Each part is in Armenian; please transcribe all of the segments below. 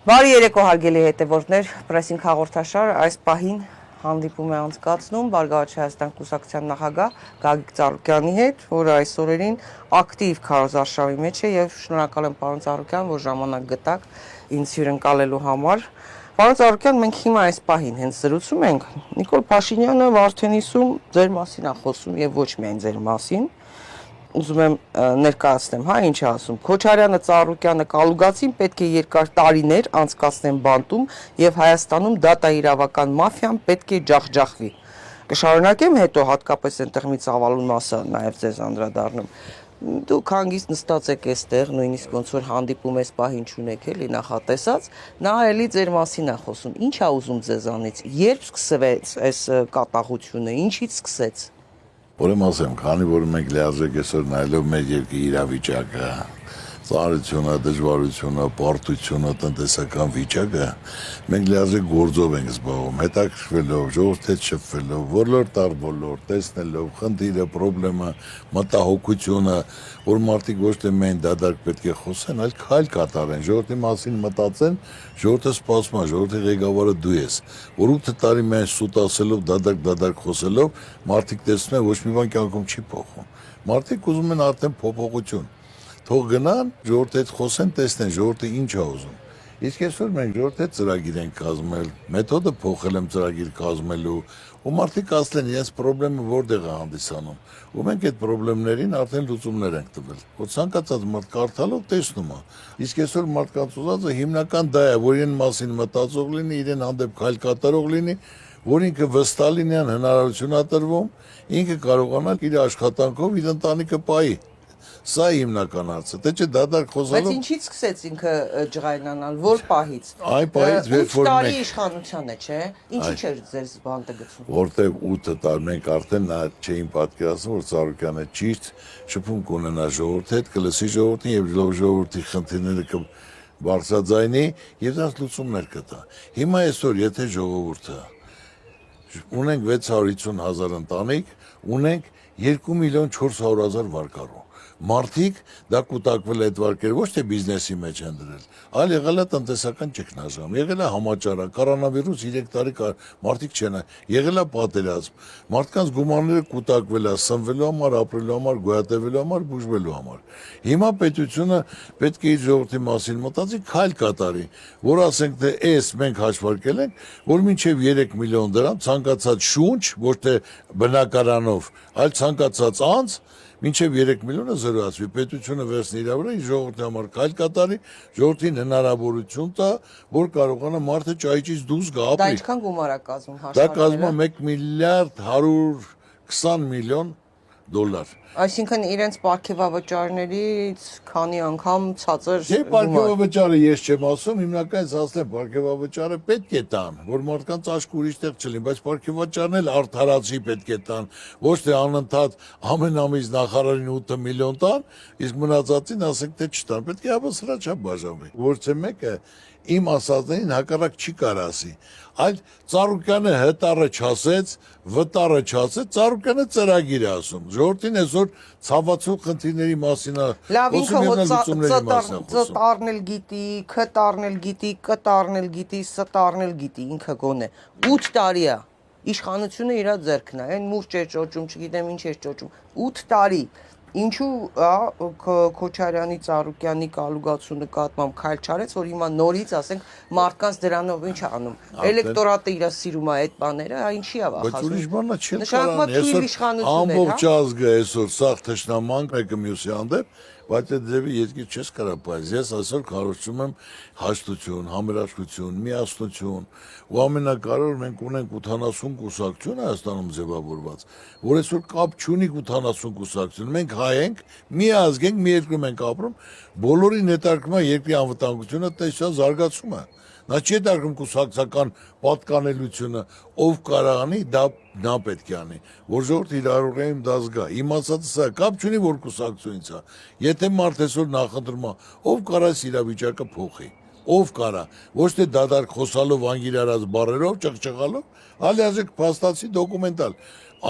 Բարի երեկո հարգելի հետևորդներ, պրեսինգ հաղորդաշար այս պահին հանդիպում է անցկացնում Բարգավաճ Հայաստան կուսակցության նախագահ Գագիկ Ծառուկյանի հետ, որը այս օրերին ակտիվ քարոզարշավի մեջ է եւ շնորհակալ եմ պարոն Ծառուկյան, որ ժամանակ գտաք ինձ հյուրընկալելու համար։ Պարոն Ծառուկյան, մենք հիմա այս պահին հենց զրուցում ենք, Նիկոլ Փաշինյանը Վարդենիսում ձեր մասին է խոսում եւ ոչ միայն ձեր մասին։ Ուզում եմ ներկայացնեմ, ինչ է ասում։ Քոչարյանը, Ծառուկյանը, Կալուգացին պետք է երկար տարիներ անցկացնեն բանտում եւ Հայաստանում դատաիրավական մաֆիան պետք է ջախջախվի։ Կշարունակեմ հետո հատկապես այնտեղ մի ծավալուն մասը նաեւ ձեզ անդրադառնում։ Դուք հանգիստ նստած եք այստեղ, նույնիսկ ոնց որ հանդիպում էս պահին չունեք էլի նախատեսած, նա էլի ձեր մասին է խոսում։ Ինչ է ուզում ձեզանից։ Երբ սկսվեց այս կատաղությունը, ինչից սկսեց։ Ուրեմն ասեմ, քանի որ մենք լիարժեք այսօր նայելով մեր երկրի իրավիճակը, ծանրությունը, դժվարությունը, պարտությունը, տնտեսական վիճակը, մենք լիարժեք գործով ենք զբաղվում, հետաքրքրվելով, ժողովրդի հետ շփվելով, ոլորտ առ ոլորտ, տեսնելով խնդիրը, խնդրեմը, մտահոգությունը, որ մարդիկ ոչ թե միայն դադարք պետք է խոսեն, այլ քայլ կատարեն, ժողովրդի մասին մտածեն, ժողովուրդը սպասում է, ժողովրդի ղեկավարը դու ես, որ 8 տարի միայն սուտ ասելով, դադարք խոսելով, մարդիկ տեսնում են ոչ մի բան կյանքում չի փոխվում։ Մարդիկ ուզում են արդեն փոփոխություն։ Թող գնան, ժողովրդի հետ խոսեն, տեսնեն ժողովուրդը ինչ է ուզում։ Իսկ այսօր մենք ժողովրդի հետ ծրագիր ենք կազմել, մեթոդը փոխել եմ ծրագիր կազմելու, ու մարդիկ ասեն, ես խնդրեմը որտեղ է հանդիսանում։ Ու մենք այդ խնդիրներին արդեն լուծումներ ենք տվել։ Որ ցանկացած մարդ կարդալով տեսնում է։ Իսկ այսօր մարդկանց ուզածը հիմնական դա է, որ իրեն մասին մտածող լինի, իրեն հանդեպ քայլ կատարող լինի, որ ինքը վստահ լինի, հնարավորություն է տրվում, ինքը կարողանա իր աշխատանքով իր ընտանիքը պահի։ Սա հիմնական հարցը, թե չէ դադարք խոսալով։ Բայց ինչից սկսեց ինքը ջղայնանալ, որ պահից։ Այն պահից, երբ որ տարի իշխանության է, չէ։ Ինչի՞ չէր ձեր բանտը գցում։ Որտեղ 8 տարի մենք արդեն նա չէին պատկերացնում, որ Ծառուկյանը ճիշտ շփում կունենա ժողովրդի հետ, կլսի ժողովրդին եւ ժողովրդի խնդիրները կբարձրաձայնի եւ դրանց լուծումներ կտա։ Հիմա այսօր եթե ժողովուրդը ունենք 650,000 ընտանիք, ունենք 2,400,000 վարկառու։ Մարդիկ դա կուտակվել այդ վարկերը ոչ թե բիզնեսի մեջ են դրել, այլ եղել է տնտեսական ճգնաժամ, եղել է համաճարակ, կորոնավիրուս 3 տարի մարդիկ չեն, եղել է պատերազմ, մարդկանց գումարները կուտակվել է սնվելու համար, ապրելու համար, գոյատևելու համար, բուժվելու համար։ Հիմա պետությունը պետք է իր ժողովրդի մասին մտածի, քայլ կատարի, որ ասենք թե այս մենք հաշվարկել ենք, որ մինչև 3 միլիոն դրամ ցանկացած շունչ, ոչ թե բնակարանով, այլ ցանկացած անձ մինչև 3 միլիոնը զրոյացվի, պետությունը վերցնի իր վրա, ժողովրդի համար քայլ կատարի, ժողովրդին հնարավորություն տա, որ կարողանա մարդը ճայճից դուրս գա ապրի։ Դա ինչքան գումար է կազմում հաշվարկները։ Դա կազմում է 1 միլիարդ 120 միլիոն դոլար։ Այսինքն իրենց պարգևավճարներից քանի անգամ ցածր Չէ, պարգևավճարը ես չեմ ասում, հիմնականից ասեմ, պարգևավճարը պետք է տան, որ մարդկանց աչքը ուրիշ տեղ չլինի, բայց պարգևավճարն էլ արդարացի պետք է տան, ոչ թե անընդհատ ամեն ամիս նախարարին 8 միլիոն տան, իսկ մնացածին ասենք թե չտան, պետք է հավասարաչափ բաժանվի։ Ոչ թե մեկը իմ ասածներին հակառակ չի կարող ասի, այլ Ծառուկյանը հտառը չասեց, վտառը չասեց, Ծառուկյանը ծրագիր է ասում։ Ժողովրդին այսօր ցավացող խնդիրների մասին է խոսում, ծտարնել գիտի, քտարնել գիտի, կտարնել գիտի, ստարնել գիտի, ինքը գոնե 8 տարի է իշխանությունը իր ձեռքն է, այն մուրճ էր ճոճում, չգիտեմ ինչ էր ճոճում, 8 տարի Ինչու Քոչարյանի, Ծառուկյանի, Կալուգացու նկատմամբ քայլ չարեց, որ հիմա նորից ասենք մարդկանց դրանով ինչ է անում։ Էլեկտորատը իր սիրում է այդ բաները, ինչի է վախեցնում։ Բայց ուրիշ բան չի կարան, ամբողջ ազգը այսօր սաղ թշնամանք մեկը մյուսի հանդեպ, բայց այդ ձևի երկիր չես կարող պայել։ Ես այսօր քարոզում եմ հաշտություն, համերաշխություն, միասնություն, ու ամենակարևորը մենք ունենք 80 կուսակցություն Հայաստանում ձևավորված, որ այսօր կապ չունի 80 կուսակցություն։ Մենք հայ ենք, մի ազգ ենք, մի երկրում ենք ապրում, բոլորին հետաքրքրում է երկրի անվտանգությունը, տեսա զարգացում է։ Նա չի հետաքրքրում կուսակցական պատկանելությունը, ով կարողանի, դա պետք է անի, որ ժողովուրդը իր առօրյայում դա զգա։ Իմ ասածը սա կապ չունի, որ կուսակցությունից է։ Եթե մարդ այսօր նախընտրում է, ով կարա իրավիճակը փոխի, ով կարա, ոչ թե դադարք խոսալով, անգիրարած բառերով, ճղճղալով, այլ արժեք փաստացի դոկումենտալ,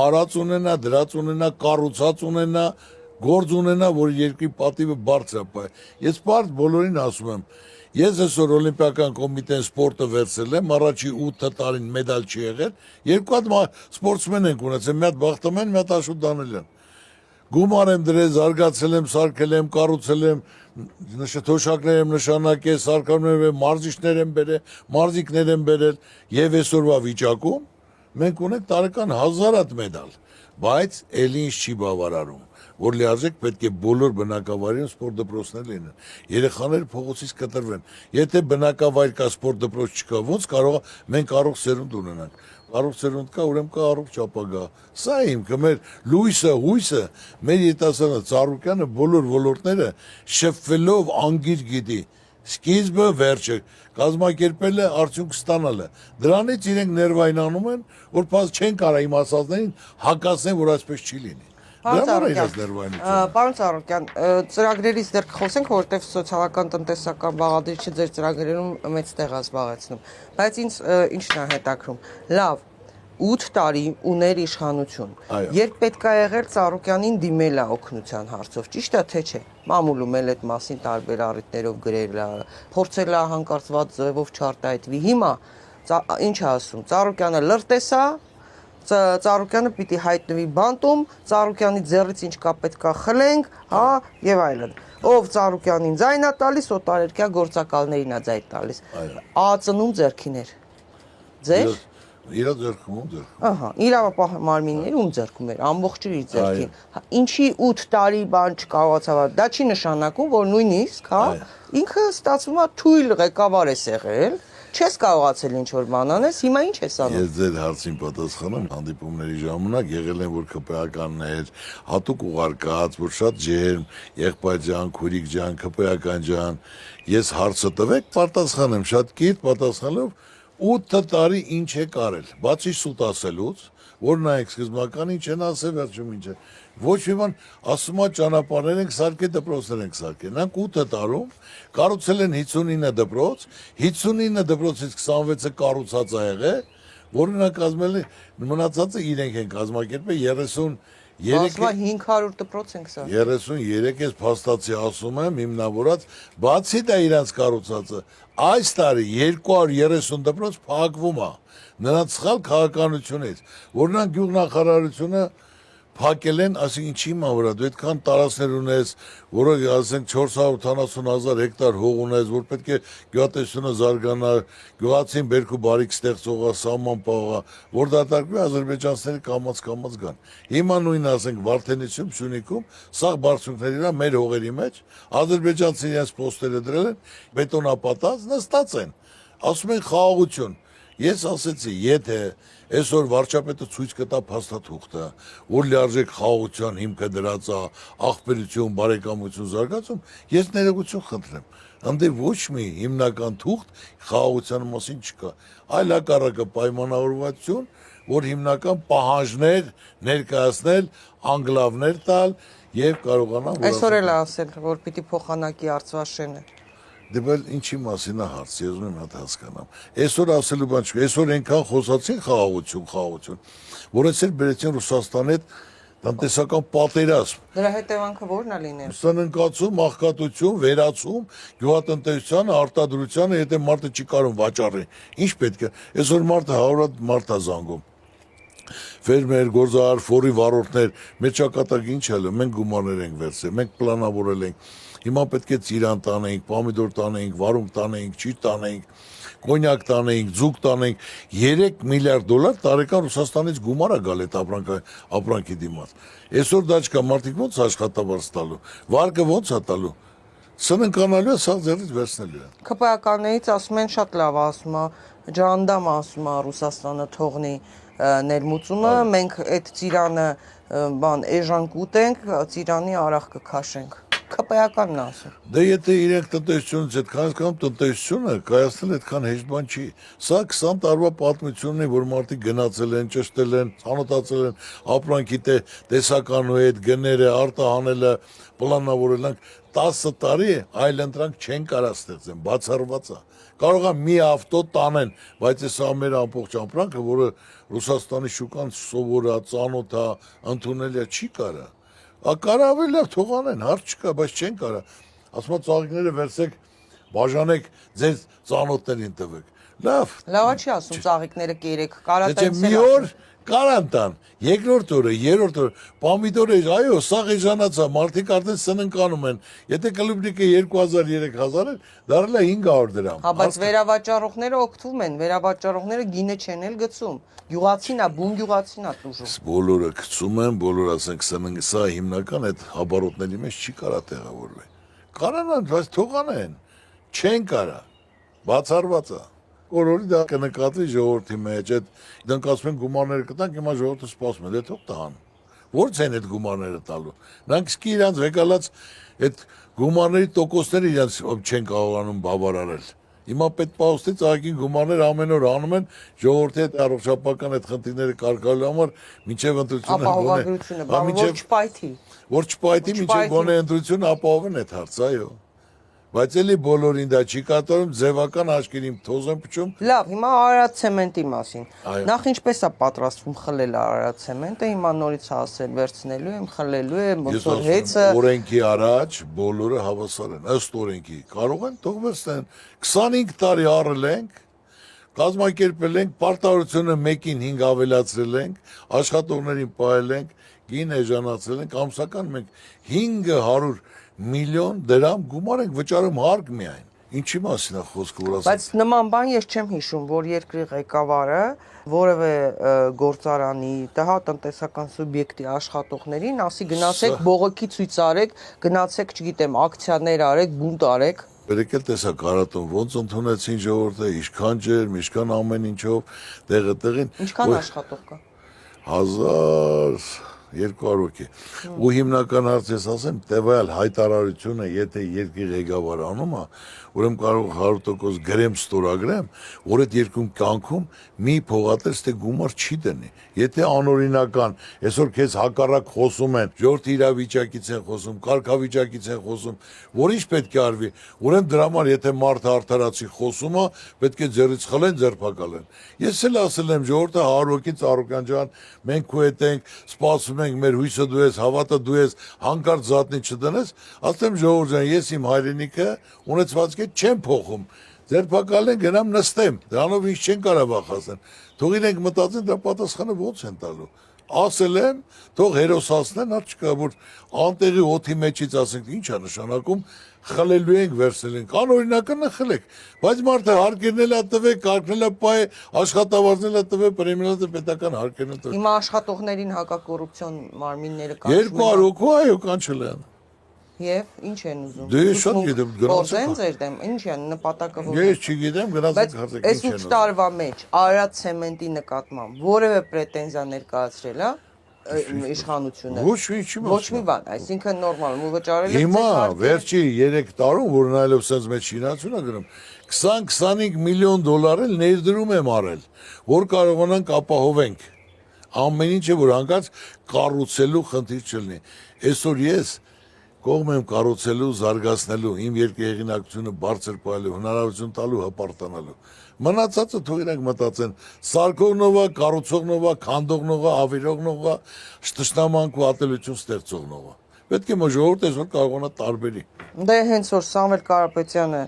արած ունենա, դրած ունենա, կառուցած ունենա, գործ ունենա, որ երկրի պատիվը բարձր է։ Ես բարդ բոլորին ասում եմ, Ես այսօր օլիմպիական կոմիտեն սպորտը վերցրել եմ, առաջի 8 տարին մեդալ չի եղել, երկու հատ սպորտսմեն ենք ունեցել, մի հատ Բախտամեն, մի հատ Աշոտ Դանելյան։ Գումար եմ դրել, զարգացել եմ, սարքել եմ, կառուցել եմ, թոշակներ եմ նշանակել, սարքավորներ եմ, մարզիչներ եմ բերել, մարզիկներ եմ բերել, եւ այսօրվա վիճակում մենք ունենք տարեկան 1000 հատ մեդալ, բայց ելի ինչ չի բավարարում, որ լիարժեք պետք է բոլոր բնակավայրերում սպորտ դպրոցներ լինեն, երեխաները փողոցից կտրվեն, եթե բնակավայր կա, սպորտ դպրոց չկա, ոնց կարող մենք առողջ սերունդ ունենանք, առողջ սերունդ կա, ուրեմն կա առողջ ապագա, սա հիմքը մեր լույսը, հույսը, մեր երիտասարդը, Ծառուկյանը բոլոր ոլորտները շփվելով անգիր գիտի, սկիզբը վերջը, կազմակերպել է, արդյունք ստանալը, դրանից իրենք ներվայնանում են, որ պարզ չեն կարա իմ ասածներին հակասեն, որ այսպես չի լինի։ Պարոն Ծառուկյան, ծրագրերից դեռ խոսենք, որովհետև սոցիալական տնտեսական բաղադրիչը ձեր ծրագրերում մեծ տեղ է զբաղեցնում, բայց ինձ ինչն է հետաքրում, լավ, 8 տարի ուներ իշխանություն, երբ պետք է եղել Ծառուկյանին դիմել է օգնության հարցով, ճիշտ է թե չէ, մամուլում էլ այդ մասին տարբեր առիթներով գրել է, փորձել է հանկարծված ձևով չարտահայտվի, հիմա ինչ է ասում, Ծառուկյանը լրտես է, Ծառուկյանը պիտի հայտնվի բանտում, Ծառուկյանի ձեռից ինչ կա պետք է խլենք, հա, եւ այլն։ Ով Ծառուկյանին ձայն է տալիս, օտարերկրյա գործակալներին է ձայն տալիս։ Ածնում ձեռքիներ։ Ձեր։ Իրա ձեռքում ում ձեռքում։ Ահա, իրավապահ մարմիններ ում ձեռքում էր, ամբողջը իր ձեռքին։ Ինչի 8 տարի բան չկարողացավ, դա չի նշանակում, որ նույնիսկ, հա, ինքը ստացվում է թույլ ղեկավար է եղել։ Չես կարողացել ինչ-որ բան անես, հիմա ինչ ես անում։ Ես ձեր հարցին պատասխանեմ, հանդիպումների ժամանակ եղել են, որ ԿՊԱ-կաններ, հատուկ ուղարկած, որ շատ ջերմ, եղբայր ջան, քուրիկ ջան, ԿՊԱ-կան ջան, ես հարցը տվեք, պատասխանեմ, շատ կիրթ պատասխանելով, 8 տարի ինչ է կարել, բացի սուտ ասելուց, որ նայեք սկզբնական ինչ են ասել, վերջում ինչ է, ոչ մի բան ասում է ճանապարհներ ենք սարքել, դպրոցներ ենք սարքել, նրանք 8 տարում կառուցել են 59 դպրոց, 59 դպրոցից 26-ը կառուցած ա եղել, որը նա կազմել է, մնացածը իրենք են կազմակերպել 500 դպրոց ենք սա։ 33 ես փաստացի ասում եմ, հիմնավորած, բացի դա իրանց կառուցածը, այս տարի 230 դպրոց փակվում է, նրանց սխալ քաղաքականությունից, որ նրանք գյուղնախարարությունը փակել են, ասենք ինչի հիմա վրա, դու այդքան տարածքներ ունես, որը ասենք 480,000 հեկտար հող ունես, որ պետք է գյուղատնտեսությունը զարգանա, գյուղացին բերք ու բարիք ստեղծողա, սահման պահողա, որ դատարկվի ադրբեջանցիները կամաց գան։ Հիմա նույնը ասենք Վարդենիցում, Սյունիքում, սաղ բարձունքների վրա մեր հողերի մեջ, ադրբեջանցիները իրենց պոստերը դրել են, բետոնապատած, նստած են, ասում են խաղաղություն։ Ես ասեցի, եթե այսօր վարչապետը ցույց կտա փաստաթուղթը, որ լիարժեք խաղաղության հիմքը դրած է, աղբերություն, բարեկամություն, զարգացում, ես ներողություն խնդրեմ։ Անդե ոչ մի հիմնական թուղթ խաղաղության մասին չկա, այլ հակառակը պայմանավորվածություն, որ հիմնական պահանջներ ներկայացնել, անգլավներ տալ եւ կարողանա Այսօր էլ ասել, որ պիտի փոխանակի Արցվաշենը։ Դե բայց ինչի մասին է հարց, ես ուզում եմ հատ հասկանամ։ Այսօր ասելու բան չկա, այսօր այնքան խոսացին խաղաղություն, որ այսօր բերեցին Ռուսաստանի հետ տնտեսական պատերազմ։ Դրա հետևանքը ո՞րն է լինել։ Սննկացում, աղքատություն, վերացում, գյուղատնտեսությանը, արտադրությանը, եթե մարդը չի կարող վաճառի, ինչ պետք է։ Այսօր մարդը 100 մարդ է զանգում։ Ֆերմեր, գործարար, ֆորի վարորդներ, մեր ճակատագին ինչ է, մենք գումարներ ենք վերցրել, մենք պլանավորել ենք։ Հիմա պետք է ծիրան տանենք, պոմիդոր տանենք, վարունգ տանենք, ճիտ տանենք, կոնյակ տանենք, ձուկ տանենք, 3 միլիարդ դոլար տարեկան Ռուսաստանից գումար է գալ այդ ապրանքի դիմաց։ Այսօր դա չկա, մարդիկ ո՞նց աշխատավարձ տալու, վարկը ո՞նց է տալու։ Սննկանալու է, սա ձեռից վերցնելու է։ ԿՊԱ-կաններից ասում են շատ լավ ասում է, ջանդամ ասում է Ռուսաստանը թողնի ներմուծումը, մենք այդ ծիրանը բան էժան կուտենք, ծիրանի արախ կքաշենք։ ԿՊԱ-կանն ասում։ Դե եթե իրենք տնտեսությունից այդքան կամ տնտեսությունը կայացնել այդքան հեշտ բան չի։ Սա 20 տարվա պատմությունն է, որ մարդիկ գնացել են, ճշտել են, ցանոթացել են, ապրանքի տեսականու հետ գները, արտահանելը, պլանավորել են 10 տարի այլընտրանք չեն կարա ստեղծեն, բացառված է։ Կարող է մի ավտո տանեն, բայց այս ամեր ամբողջ ապրանքը, որը Ռուսաստանի շուկան սովոր է, ծանոթ է, ընդունելի է, չի կարա։ Կարա ավելի լավ թողանեն, հարց չկա, բայց չեն կարա։ Ասում եմ ծաղիկները վերցեք բաժանեք ձեր ծանոթներին տվեք։ Լավ։ Լավ չի ասում ծաղիկները կերեք, կարա Դե տենց մի օր կարան տան, երկրորդ օրը, երրորդ օրը, պամիդորը, այո, սաղ էժանացա, մարդիկ արդեն սննկանում են, եթե կլուբնիկը 2000-3000 էր, դարել է 500 դրամ։ Հա, բայց վերավաճառողները օգտվում են, վերավաճառողները գինը չեն էլ գցում։ Գյուղացին է, բուն գյուղացին է տուժում։ Բոլորը գցում են, բոլորը ասենք սննկ, սա հիմնական այդ հաբարոտների մեջ չի կարա տեղավորվել։ Կարանան, բայց թողանեն, չեն կարա, բացառված է։ Օրորի դա կնկատվի ժողովրդի մեջ, այդ դրանք ասում են գումարները կտանք, հիմա ժողովուրդը սպասում է, դե թող տան։ Ո՞ց են այդ գումարները տալու։ Նրանք սկի իրանց վեկալած այդ գումարների տոկոսները իրանց չեն կարողանում բավարարել։ Հիմա պետպահոստի ծաղիկին գումարներ ամեն օր անում են ժողովրդի հետ առողջապահական այդ խնդիրները կարգալու համար մինչև ընտրությունը Ապահովագրությունը, բան որ չպայթի։ որ չպայթի մինչև գոնե ընտրությունը ապահովեն այդ հարցը, այո։ Բայց էլի բոլորին դա չի կատարում, ձևական աչքերին թոզ են փչում։ Լավ, հիմա Արարատ ցեմենտի մասին։ Այո։ Նախ ինչպես է պատրաստվում խլել Արարատ ցեմենտը, հիմա նորից հասել վերցնելու եմ, խլելու եմ, ոնց որ հեծը օրենքի առաջ բոլորը հավասար են, ըստ օրենքի։ Կարող են թող վերցնեն 25 տարի առել ենք, կազմակերպել ենք, պարտավորությունը 1-ին 5 ավելացրել ենք, աշխատողներին պահել ենք, գին էժանացրել ենք, ամսական մենք 500 միլիոն դրամ գումար ենք վճարում հարկ միայն։ Ինչի մասին է խոսքը, որ ասած։ բայց նման բան ես չեմ հիշում, որ երկրի ղեկավարը որևէ գործարանի, տհա տնտեսական սուբյեկտի աշխատողներին ասի գնացեք բողոքի ցույց արեք, գնացեք, չգիտեմ, ակցիաներ արեք, բունտ արեք։ Վերեկել տեսակ Արատում ոնց ընդունեցին ժողովուրդը, ինչքան ջեր, ինչքան ամեն ինչով, տեղը տեղին։ Ինչքան աշխատող կա։ 1200 հոգի։ Ու հիմնական հարց ես ասեմ, տևյալ հայտարարությունը, եթե երկրի ղեկավարը անում է, ուրեմն կարող 100% գրեմ ստորագրեմ, որ այդ երկրում կյանքում մի փողատես թե գումար չի դնի։ Եթե անօրինական, այսօր քեզ հակառակ խոսում են, ժողովրդի իրավիճակից են խոսում, կարգավիճակից են խոսում, որ ինչ պետք է արվի, ուրեմն դրա համար եթե մարդը արդարացի խոսում է, պետք է ձեռից խլեն, ձերբակալեն։ Ես էլ ասել եմ, ժողովուրդը 100 հոգի Ծառուկյան ջան, մենք քո հետ ենք, սպասում ենք, մեր հույսը դու ես, հավատը դու ես, հանկարծ զատնի չդնես, ասեմ ժողովուրդ ջան, ես իմ հայրենիքը ունեցվածքը չեմ փոխում։ Ձերբակալեն գնամ նստեմ, դրանով ինչ չեն կարող վախացնել։ Թող իրենք մտածեն դրա պատասխանը ո՞նց են տալու։ Ասել եմ, թող հերոսացնեն, հա չկա որ անտեղի օթի մեջից ասենք ինչ է նշանակում, խլելու ենք, վերցնել ենք, անօրինականը խլեք, բայց մարդը հարկերն էլ տվեք, կարգնել է պայ, աշխատավարձնել է տվեք, պրեմիալը պետական հարկերն տվեք։ Հիմա աշխատողներին հակակոռուպցիոն մարմինները 200 հոգու այո կանչել են։ Եվ ինչ են ուզում։ Դե ես շատ գիտեմ, գնացեք։ Գործեն ձեր դեմ, ինչ են նպատակը որ։ Ես չգիտեմ, գնացեք հարցեք Այս ինչ են 8 տարվա մեջ Արարատ ցեմենտի նկատմամբ որևէ պրետենզիա ներկայացրել է իշխանությունը։ Ոչ մի չի Ոչ մի բան, այսինքն նորմալ ու վճարել է։ Հիմա վերջի 3 տարում, որ նայելով sense մեջ շինացուն է գրում, 20-25 միլիոն դոլար էլ ներդրում եմ արել, որ կարողանանք ապահովենք։ Ամեն ինչը որ հանկարծ կառուցելու խնդիր չլինի։ Այսօր ես կողմ եմ կառուցելու, զարգացնելու, իմ երկրի հեղինակությունը բարձր պահելու, հնարավորություն տալու, հպարտանալու։ Մնացածը թող իրենք մտածեն, սարքողնով է, կառուցողնով է, քանդողնով է, ավիրողնով է, թշնամանք ու ատելություն ստեղծողնով է։ Պետք է ժողովուրդը այսօր կարողանա տարբերի։ Դե հենց որ Սամվել Կարապետյանը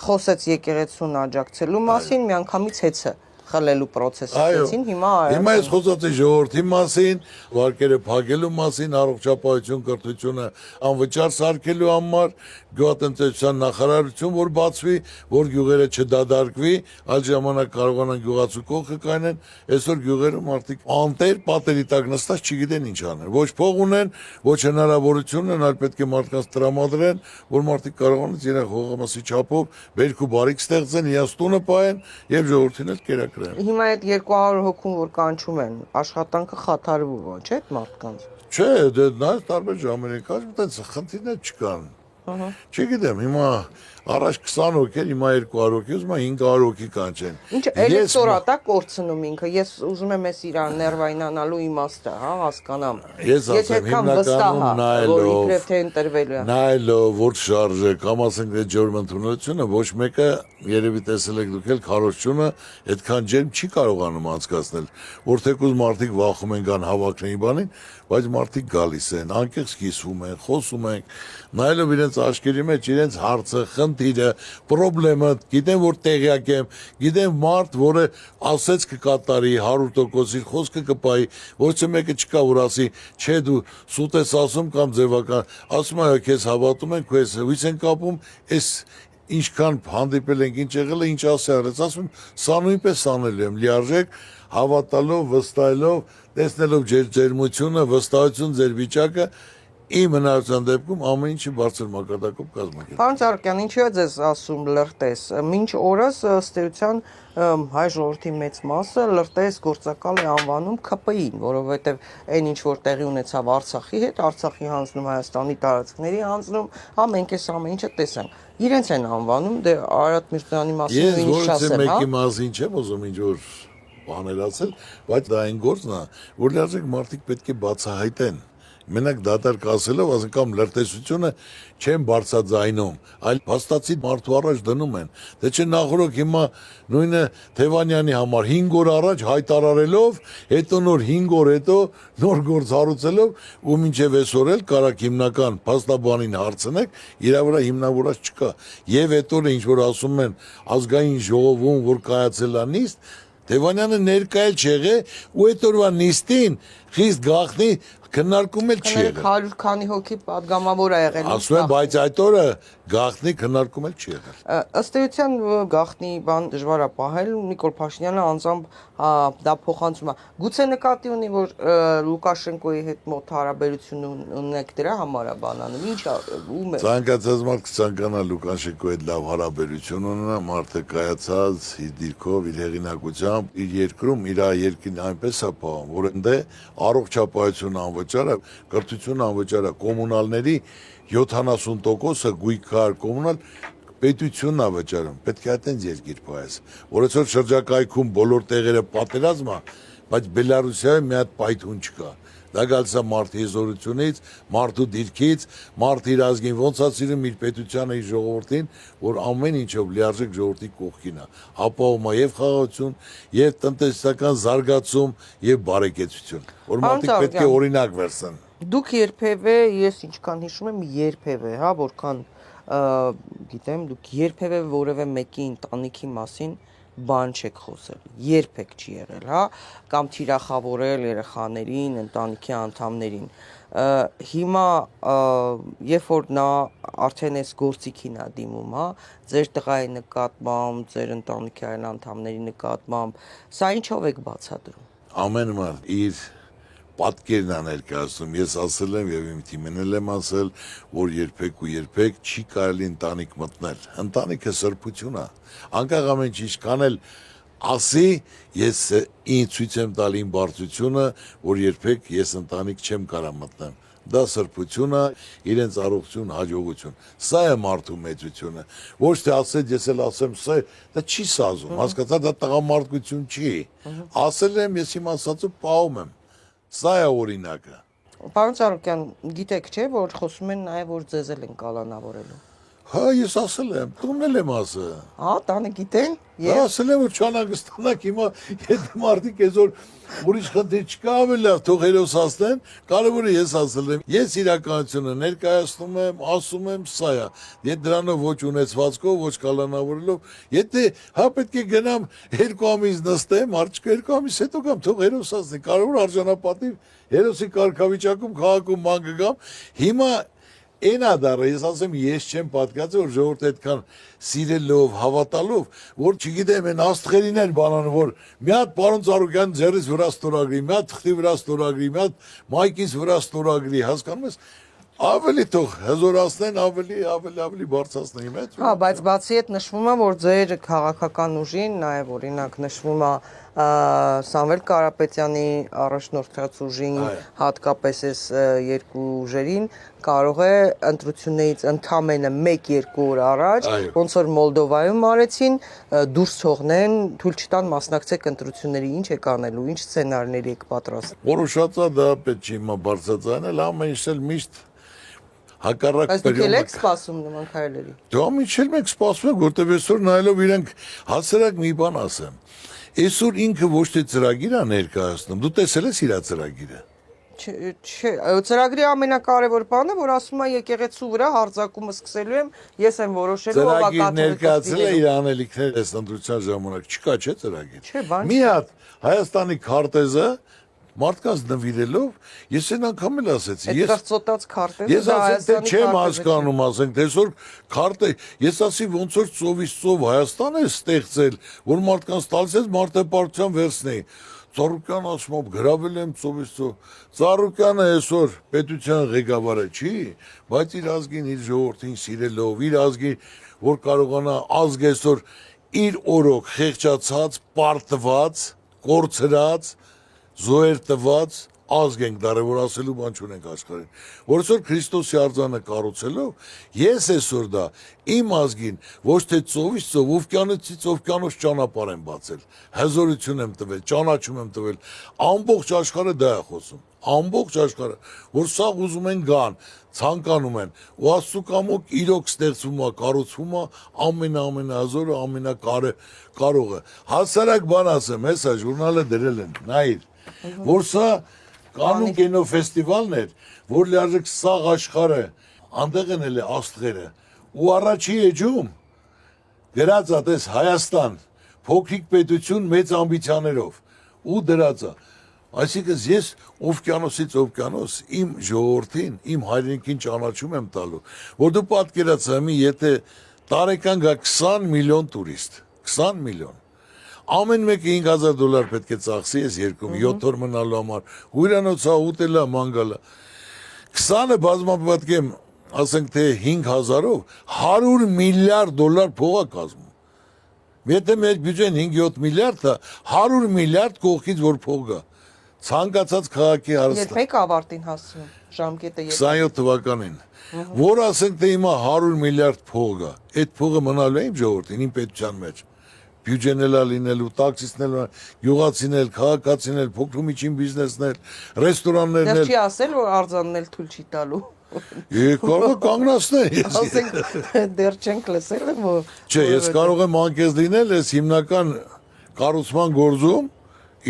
խոսեց եկեղեցուն աջակցելու մասին, միանգամից հեծը խլելու process-ը սկսեցին, հիմա Հիմա ես խոսած եմ ժողովրդի մասին, վարկերը փակելու մասին, առողջապահություն կրթությունը անվճար սարքելու համար, գյուղատնտեսության նախարարություն որ բացվի, որ գյուղերը չդադարվի, այլ ժամանակ կարողանան գյուղացու կողքը կայնեն, այսօր գյուղերում մարդիկ անտեր պատերի տակ նստած չգիտեն ինչ անեն, ոչ փող ունեն, ոչ հնարավորություն են, այլ պետք է մարդկանց տրամադրեն, որ մարդիկ կարողանան իրենց հողամասի չափով բերք ու բարիք ստեղծեն, իրենց տունը պահեն եւ ժողովրդին էլ կերակրեն։ Հիմա այդ 200 հոգուն որ կանչում են, աշխատանքը խաթարվում է, չէ՞ այդ մարդկանց։ Չէ, դե նայ տարբեր ժամերին կա, այդպես խնդիրներ չկան։ Չգիտեմ, հիմա առաջ 20 հոգի, հիմա 200 հոգի, ուզում եմ 500 հոգի կանչեն։ Ինչ էլեկտորատ է կորցնում ինքը, ես ուզում եմ ես իրան ներվայնանալու իմաստը, հա, հասկանամ։ Ես ասեմ, հիմնականում նայելով, որ շարժը կամ ասենք այդ ջերմ ընդունությունը, ոչ մեկը երևի տեսել եք դուք էլ քարոզությունը, այդքան ջերմ չի կարողանում անցկացնել, որ թեկուզ մարդիկ վախում են կան հավաքների բանին, բայց մարդիկ գալիս են, անկեղծ կիսվում են, խոսում են, նայելով իրենց աչքերի մեջ իրենց հարցը, խնդիրը, խնդրեմը, գիտեմ որ տեղյակ եմ, գիտեմ մարդ, որը ասեց կկատարի 100% իր խոսքը կպայի, ոչ թե մեկը չկա որ ասի, չէ դու սուտ ես ասում կամ ձևական, ասում այո քեզ հավատում են, քո ես հույս են կապում, այս ինչքան հանդիպել ենք, ինչ եղել է, ինչ ասել, ասում սա նույնպես անելու եմ, լիարժեք հավատալով, վստահելով, տեսնելով ձեր ջերմությունը, վստահություն ձեր վիճակը, իմ հնարավորության դեպքում ամեն ինչի բարձր մակարդակով կազմակերպել։ Պարոն Ծառուկյան, ինչու է ձեզ ասում լրտես։ Մինչ օրս ըստ էության հայ ժողովրդի մեծ մասը լրտես գործակալ է անվանում ՔՊԻ-ին, որովհետև այն ինչ որ տեղի ունեցավ Արցախի հետ, Արցախի հանձնում Հայաստանի տարածքների հանձնում, հա մենք այս ամեն ինչը տեսանք։ Իրենց են անվանում, դե Արարատ Միրզոյանի մասին Ես ինչ որից ասեմ, հա։ մեկի մասին չեմ ուզում ինչ որ բաներ ասել, բայց դա այն գործն է, որ լիարժեք մարդիկ պետք է բացահայտեն։ Մենակ դատարկ ասելով, ասեն կամ լրտեսությունը չեն բարձրաձայնում, այլ փաստացի մարդու առաջ դնում են։ Դե չէ նախորդ հիմա նույնը Թևանյանի համար 5 օր առաջ հայտարարելով, հետո նոր 5 օր հետո նոր գործ հարուցելով ու մինչև այսօր էլ կարակ հիմնական փաստաբանին հարցնեք, իրա վրա հիմնավորած չկա։ Եվ հետո ինչ որ ասում են ազգային ժողովում, որ կայացել է նիստ, Թևանյանը ներկայել չեղե ու այդ օրվա նիստին խիստ գաղտնի քննարկում էլ չի եղել։ 100 քանի հոգի падգամավոր է եղել։ Ասում եմ, բայց այդ օրը գաղտնի քննարկում էլ չի եղել։ Ըստ էության գաղտնի բան դժվար է պահել, Նիկոլ Փաշինյանը անձամբ դա փոխանցում է։ Գուցե նկատի ունի, որ Լուկաշենկոյի հետ մոտ հարաբերություն ունեք դրա համար է բանանում։ Ինչ ում է։ Ցանկացած մարդ կցանկանա Լուկաշենկոյի հետ լավ հարաբերություն ունենա, մարդը կայացած իր դիրքով, իր հեղինակությամբ, իր երկրում, իր երկին այնպես է պահում, որ ընդ առողջապահություն անվճար է, կրթություն անվճար է, կոմունալների 70%-ը գույքար կոմունալ պետությունն է վճարում, պետք է այդտենց երկիր պահես, որ այսօր շրջակայքում բոլոր տեղերը պատերազմ է, բայց Բելարուսիայում մի հատ պայթուն չկա, դա գալիս է մարդի հզորությունից, մարդու դիրքից, մարդը իր ազգին ոնց է սիրում իր պետությանը, իր ժողովրդին, որ ամեն ինչով լիարժեք ժողովրդի կողքին է, ապահովում է եւ խաղաղություն, եւ տնտեսական զարգացում, եւ բարեկեցություն, որ մարդիկ պետք է օրինակ վերցնեն։ Դուք երբևէ, ես ինչքան հիշում եմ, երբևէ, հա, որքան գիտեմ, դուք երբևէ որևէ մեկի ընտանիքի մասին բան չեք խոսել, երբեք չի եղել, հա, կամ թիրախավորել երեխաներին, ընտանիքի անդամներին։ Հիմա երբ որ նա արդեն այս գործիքին է դիմում, հա, ձեր տղայի նկատմամբ, ձեր ընտանիքի այլ անդամների նկատմամբ, սա ինչով եք բացատրում։ Ամեն մարդ իր պատկերն է ներկայացնում, ես ասել եմ եւ իմ թիմին էլ եմ ասել, որ երբեք ու երբեք չի կարելի ընտանիք մտնել, ընտանիքը սրբություն է, անկախ ամեն ինչ ինչքան էլ ասի, ես ինձ ցույց եմ տալի իմ բարձությունը, որ երբեք ես ընտանիք չեմ կարող մտնեմ, դա սրբություն է, իրենց առողջություն, հաջողություն, սա է մարդու մեծությունը, ոչ թե ասել, ես էլ ասեմ, սա դա չի սազում, հասկացա, դա տղամարդկություն չի, ասել եմ, ես իմ ասածը պահում եմ, սա է օրինակը։ Պարոն Ծառուկյան, գիտեք չէ, որ խոսում են նաև որ ձեզ էլ են կալանավորելու։ Հա, ես ասել եմ, տունն էլ եմ ասել։ Հա, տանը գիտեն։ Ես ասել եմ, որ չանագստանակ հիմա եթե մարդիկ այսօր ուրիշ խնդիր չկա ավելի լավ, թող հերոս ասեն, կարևորը ես ասել եմ, ես իրականությունը ներկայացնում եմ, ասում եմ, սա է։ Եթե դրանով ոչ ունեցվածքով, ոչ կալանավորելով, եթե հա պետք է գնամ 2 ամիս նստեմ, արկա 2 ամիս հետո գամ, թող հերոս ասեն, կարևոր արժանապատիվ հերոսի կարգավիճակում քաղաքում ման կգամ։ Հիմա Էնա դարը, ես ասեմ, ես չեմ պատկացել, որ ժողովուրդը այդքան սիրելով, հավատալով, որ չգիտեմ, այն աստղերին են բանանը, որ մի հատ պարոն Ծառուկյան ձեռից վրա ստորագրի, մի հատ թղթի վրա ստորագրի, մի հատ մայքից վրա ստորագրի, հասկանում ես, ավելի թող հզորացնեն, ավելի բարձրացնեն իմ հետ։ Հա, բայց բացի այդ նշվում է, որ ձեր քաղաքական ուժին, նաև օրինակ նշվում է Սամվել Կարապետյանի առաջնորդած ուժին, հատկապես այս երկու ուժերին կարող է ընտրություններից ընդամենը 1-2 օր առաջ, ոնց որ Մոլդովայում արեցին, դուրս թողնեն, թույլ չտան մասնակցեք ընտրությունների, ինչ եք անելու, ինչ սցենարների եք պատրաստել։ Որոշածա դա պետք չի հիմա բարձրացնել, ամեն ինչ էլ միշտ հակառակ Բայց դուք եք սպասում նման քայլերի։ Դա միչել մենք սպասում ենք, որտեղ այսօր նայելով իրենք հասարակ մի բան ասեմ։ Այսօր ինքը ոչ թե ծրագիր է ներկայացնում, դու տեսել ես իր ծրագիրը։ Ծրագրի ամենակարևոր բանը, որ ասում է եկեղեցու վրա հարձակումը սկսելու եմ, ես եմ որոշելու, ով է Ծրագիր ներկայացել է կաթողիկոս իր անելիքները այս ընտրության ժամանակ, չկա չէ ծրագիր։ Չէ, բան Մի հատ Հայաստանի քարտեզը մարդկանց նվիրելով, ես այն անգամ էլ ասեցի, Այդ կրծոտած քարտեզը ես ասենք թե չեմ հասկանում, ասենք թե այսօր քարտը, ես ասի ոնց որ ծովից ծով Հայաստան է ստեղծել, որ մարդկանց տալիս է մարդեպարտության վերցնեի։ Ծառուկյան ասում ով գրավել եմ ծովից ծով։ Ծառուկյանը այսօր պետության ղեկավարը չի, բայց իր ազգին, իր ժողովրդին սիրելով, իր ազգին, որ կարողանա ազգ այսօր իր օրոք խեղճացած, պարտված, կորցրած, զոհեր տված ազգ ենք դարել, որ ասելու բան չունենք աշխարհին։ Որ այսօր Քրիստոսի արձանը կառուցելով, ես այսօր դա իմ ազգին ոչ թե ծովից ծով, օվկիանոսից օվկիանոս ճանապարհ եմ բացել, հզորություն եմ տվել, ճանաչում եմ տվել, ամբողջ աշխարհը դա է խոսում, ամբողջ աշխարհը, որ սա ուզում են գան, ցանկանում են, ու Աստծո կամոք իրոք ստեղծվում է, կառուցվում է ամենահզորը, ամենակարողը։ Հասարակ բան ասեմ, հեսա ժուրնալը դրել են, նայիր, որ սա Կանուն կինոֆեստիվալն էր, որ լիարժեք սաղ աշխարհը անդեղ են էլ աստղերը ու առաջի էջում գրած է տես Հայաստան փոքրիկ պետություն մեծ ամբիցիաներով ու դրած է այսինքն ես օվկիանոսից օվկիանոս իմ ժողովրդին իմ հայրենիքին ճանաչում եմ տալու որ դու պատկերացա մի եթե տարեկան գա 20 միլիոն տուրիստ 20 միլիոն Ամեն մեկը $5,000 պետք է ծախսի ես երկում 7 օր մնալու համար հյուրանոցա ուտելա մանգալա 20-ը բազմապատկեմ ասենք թե 5,000-ով $100 միլիարդ փող է կազմում Եթե մեր բյուջեն 5-7 միլիարդ է 100 միլիարդ կողքից որ փող գա ցանկացած քաղաքի հարստա Երբեք ավարտին հասցնում ժամկետը 27 թվականին որ ասենք թե հիմա 100 միլիարդ փող գա այդ փողը մնալու է իմ ժողովրդին իմ պետության մեջ բյուջենել լինելու, տաքսիստներ, գյուղացիներ, քաղաքացիներ, փոքր ու միջին բիզնեսներ, ռեստորաններ։ Դեռ չի ասել, որ արձանն էլ թույլ չի տալու։ Կարող է կանգնացնել։ Ասենք դեռ չենք լսել, որ Չէ, ես կարող եմ անկես լինել, ես հիմնական կառուցման գործում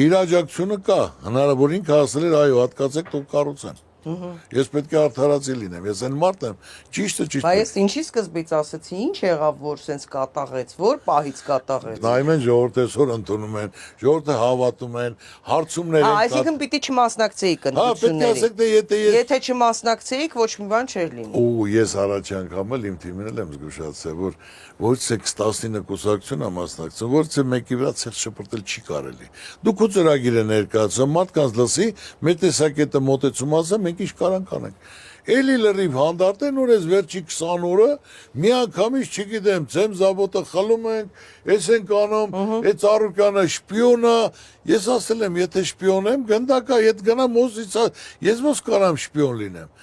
իր աջակցությունը կա։ Հնարավոր ինքը ասել էր, այո, հատկացեք, թող կառուցեն։ Ես պետք է արդարացի լինեմ, ես այն մարդ եմ, ճիշտը ճիշտ է։ Բայց ինչի սկզբից ասեցի, ինչ եղավ, որ սենց կատաղեց, որ պահից կատաղեց։ Նայում են ժողովուրդը այսօր ընդունում են, ժողովուրդը հավատում են, հարցումներ են։ Այսինքն պիտի չմասնակցեիք ընտրություններին։ Եթե չմասնակցեիք, ոչ մի բան չէր լինի։ Ու ես առաջի անգամ էլ իմ թիմին էլ եմ զգուշացել, որ ոչ թե 19 կուսակցություն է մասնակցում, ոչ թե մեկի վրա ցեղ շփրտել չի կարելի։ Դուք ու ծրագիրը ներկայացում, մարդկանց լսի, մեր տեսակետը մոտեցում ասա, մենք ինչ կարանք անենք։ Էլի լրիվ հանդարտեն որ այս վերջի 20 օրը միանգամից չգիտեմ, ծեմ զաբոտը խլում ենք, ես ենք անում, այդ Ծառուկյանը շպիոն է, ես ասել եմ, եթե շպիոն եմ, գնդակա, եթե գնամ ոստից, ես ոնց կարամ շպիոն լինեմ։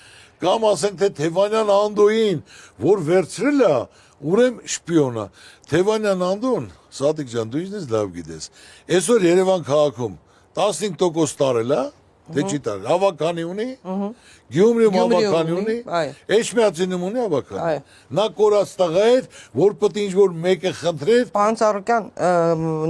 Կամ ասենք թե Թևանյան Անդոյին, որ վերցրել է, ուրեմն շպիոն է։ Թևանյան Անդոն, Սատիկ ջան, դու ինձ լավ գիտես։ Այսօր Երևան քաղաքում 15% տարել է, թե չի տարել, հավաքանի ունի, Գյումրիում հավաքանի ունի, Էջմիածինում ունի հավաքանի։ Նա կորած տղա էր, որ պետք է ինչ-որ մեկը խնդրեր։ Պարոն Ծառուկյան,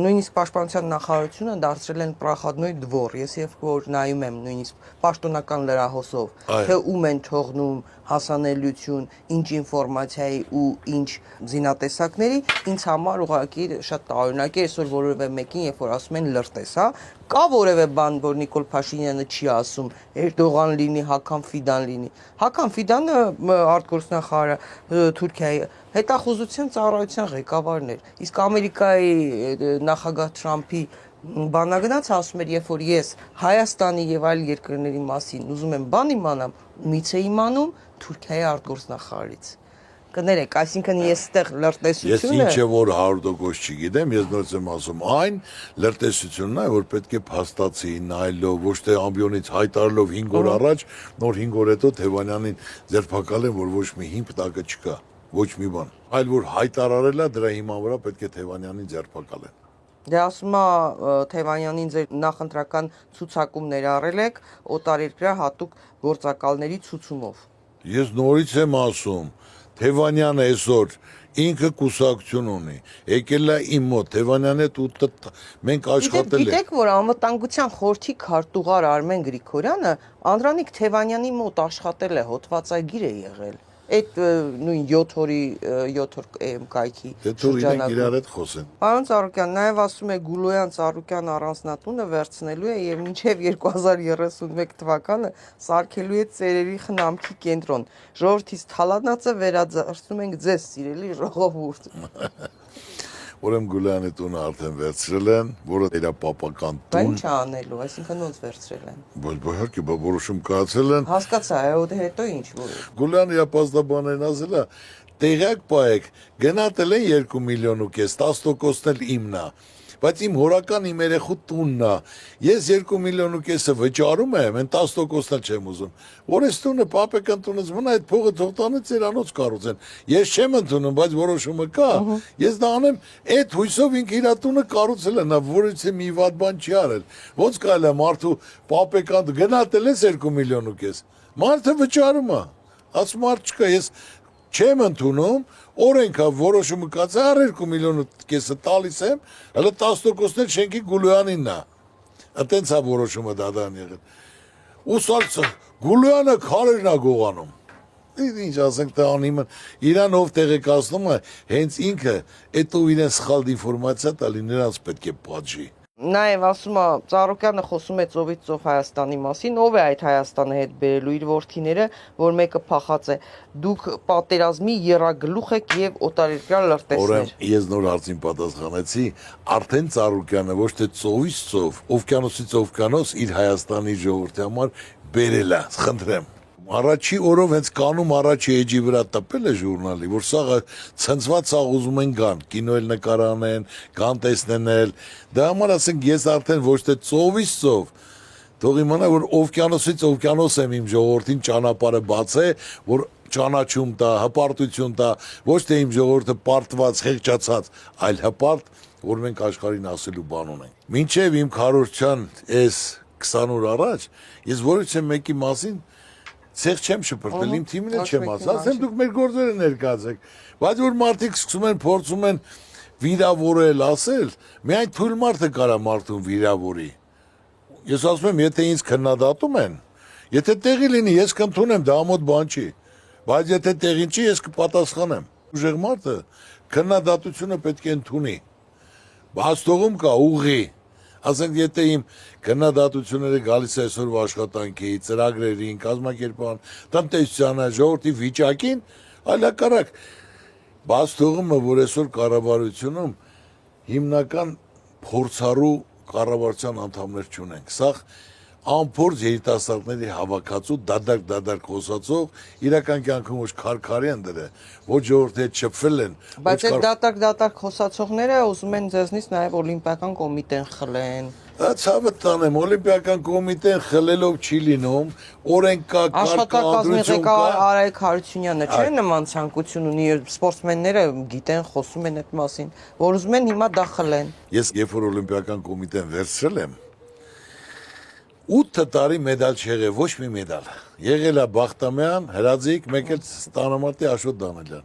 նույնիսկ Պաշտպանության նախարարությունը դարձրել են պրախադնոյ դվոր, ես երբ որ նայում եմ նույնիսկ պաշտոնական լրահոսով, թե ում են թողնում հասանելիություն, ինչ ինֆորմացիայի ու ինչ զինատեսակների, ինձ համար ուղղակի շատ տարօրինակ է այսօր որևէ մեկին, երբ որ ասում են լրտես, հա, կա որևէ բան, որ Նիկոլ Փաշինյանը չի ասում, Էրդողան լինի, Հական Ֆիդան լինի։ Հական Ֆիդանը արտգործնախարարը Թուրքիայի հետախուզության ծառայության ղեկավարն էր։ Իսկ Ամերիկայի նախագահ Թրամփի բանագնաց ասում էր, երբ որ ես Հայաստանի եւ այլ երկրների մասին ուզում եմ բան իմանամ, ումից է իմանում Թուրքիայի արտգործնախարարից։ Կներեք, այսինքն ես այդտեղ լրտեսությունը Ես ինչ է որ 100% չգիտեմ, ես նորից եմ ասում, այն լրտեսությունն է, որ պետք է փաստացի նայելով, ոչ թե ամբիոնից հայտարարելով 5 օր առաջ, նոր 5 օր հետո Թևանյանին ձերբակալեն, որ ոչ մի հիմք տակը չկա, ոչ մի բան, այլ որ հայտարարելա դրա հիման վրա պետք է Թևանյանին ձերբակալեն։ Դե ասում է Թևանյանին ձեր նախընտրական ցուցակումներ առել եք օտարերկրյա հատուկ գործակալների ցուցումով։ Ես նորից եմ ասում, Թևանյանը այսօր ինքը կուսակցություն ունի։ Եկել է իմ մոտ Թևանյանը մենք աշխատել ենք։ Գիտեք, որ անվտանգության խորհրդի քարտուղար Արմեն Գրիգորյանը Անդրանիկ Թևանյանի մոտ աշխատել է, հոդվածագիր է եղել։ Այդ նույն 7 օրի 7 օր կայքի Դե թող իրենք իրար հետ խոսեն։ Պարոն Ծառուկյան, նաև ասում է Գուլոյան Ծառուկյան առանձնատունը վերցնելու է եւ մինչեւ 2031 թվականը սարքելու է ծերերի խնամքի կենտրոն։ Ժողովրդից թալանածը վերադարձնում ենք ձեզ, սիրելի ժողովուրդ։ Ուրեմն Գուլյանի տունը արդեն վերցրել են, որը իր պապական Դա տուն։ ինչ անելու, այսինքն ոնց վերցրել են։ Իհարկե, որոշում կայացել են։ Հասկացա, հետո ինչ որ։ Գուլյանի ապազդաբանեն ասել է, տեղյակ պայեք, գնատել են 2 միլիոն ու կես, 10%-ն էլ իմն է։ Բայց իմ հորական իմ երեխու տունն է։ Ես 2 միլիոն ու կեսը վճարում եմ, այն 10%-ն էլ չեմ ուզում։ Որ այս տունը պապական տունից մնա այդ փողը թող տանը ծերանոց կառուցեն։ Ես չեմ ընդունում, բայց որոշումը կա։ Ես դա անեմ, այդ հույսով ինքը իր տունը կառուցել է, նա որից մի վատ բան չի արել։ Ոնց կարելի է մարդու պապական գնահատել ես 2 միլիոն ու կես։ Մարդը վճարում է։ Ասում մարդ չկա, ես չեմ ընդունում, օրենքա որոշումը կացա 2 միլիոն ու կեսը տալիս եմ, հələ 10%-ն էլ շենքի Գուլյանինն է։ Այդտենց է որոշումը դադան եղել։ Ու սարսը Գուլյանը քարերն է գողանում։ Ինչ ասենք դա անիմը իրան ով տեղեկացնում է, հենց ինքը այդ ու իրեն սխալ ինֆորմացիա տալի, նրանց պետք է պատժի։ Նաև ասում է Ծառուկյանը խոսում է ծովից ծով Հայաստանի մասին, ով է այդ Հայաստանը հետ բերելու իր որդիները, որ մեկը փախած է։ Դուք պատերազմի եռագլուխ եք եւ օտարերկրյա լրտեսներ։ Ուրեմն ես նոր հարցին պատասխանեցի, արդեն Ծառուկյանը ոչ թե ծովից ծով, օվկիանոսից օվկիանոս իր Հայաստանի ժողովրդի համար բերել է, խնդրեմ։ Առաջի օրով հենց կանում առաջի էջի վրա տպել է ժուրնալի, որ սաղը ցնցված սաղ ուզում են գան, կինո էլ նկարանեն, կան տեսնեն, դա համար ասենք ես արդեն ոչ թե ծովից ծով, թող իմանա, որ օվկիանոսից օվկիանոս եմ իմ ժողովրդին ճանապարհը բացե, որ ճանաչում տա, հպարտություն տա, ոչ թե իմ ժողովուրդը պարտված, խեղճացած, այլ հպարտ, որ մենք աշխարհին ասելու բան ունենք։ Մինչև իմ քարոզչան այս 20 օր առաջ ես որից եմ մեկի մասին ցեղ չեմ շփրտել, իմ թիմին էլ չեմ ասել, ասեմ դուք մեր գործերը ներկայացեք, բայց որ մարդիկ սկսում են փորձում են վիրավորել, ասել, միայն թույլ մարդը կարա մարդուն վիրավորի։ Ես ասում եմ, եթե ինձ քննադատում են, եթե տեղի լինի, ես կընդունեմ, դա ամոթ բան չի, բայց եթե տեղին չի, ես կպատասխանեմ։ Ուժեղ մարդը քննադատությունը պետք է ընդունի։ Բաստողում կա ուղի։ Ասենք եթե իմ քննադատությունները գալիս է այսօրվա աշխատանքի, ծրագրերին, կազմակերպման, տնտեսությանը, ժողովրդի վիճակին, այլ հակառակ բաց թողումը, որ այսօր կառավարությունում հիմնական փորձառու կառավարության անդամներ չունենք։ Սա անփորձ երիտասարդների հավաքածու դադարք խոսացող իրական կյանքում ոչ քարքարի են դրել, ոչ ժողովրդի հետ շփվել են։ Բայց այդ դատարկ խոսացողները ուզում են ձեզնից նաև օլիմպիական կոմիտեն խլեն։ Ցավը տանեմ, օլիմպիական կոմիտեն խլելով չի լինում, օրենք կա, աշխատակազմի ղեկավար Արայք Հարությունյանը չէ նման ցանկություն ունի, սպորտսմենները գիտեն, խոսում են այդ մասին, որ ուզում են հիմա դա խլեն։ Ես երբ որ օլիմպիական կոմիտեն վերցրել եմ, 8 տարի մեդալ չեղել, ոչ մի մեդալ։ Եղել է Բախտամյան, Հրաձիկ, մեկ էլ Ստանամատի Աշոտ Դանելյան։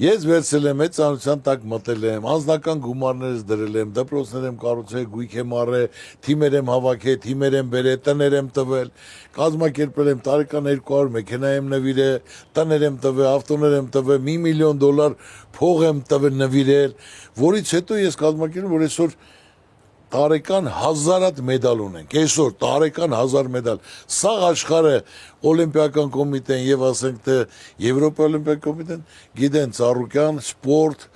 Ես վերցրել եմ այդ ծանոթության տակ մտել եմ, անձնական գումարներս դրել եմ, դպրոցներ եմ կառուցել, գույք եմ առել, թիմեր եմ հավաքել, թիմեր եմ բերել, տներ եմ տվել, կազմակերպել եմ տարեկան 200 մեքենա եմ նվիրել, տներ եմ տվել, ավտոներ եմ տվել, $1 միլիոն փող եմ տվել նվիրել, որից հետո ես կազմակերպել, որ այսօր տարեկան 1000 հատ մեդալ ունենք, այսօր տարեկան 1000 մեդալ, սա աշխարհը օլիմպիական կոմիտեն եւ ասենք թե Եվրոպա օլիմպիական կոմիտեն գիտեն Ծառուկյան սպորտ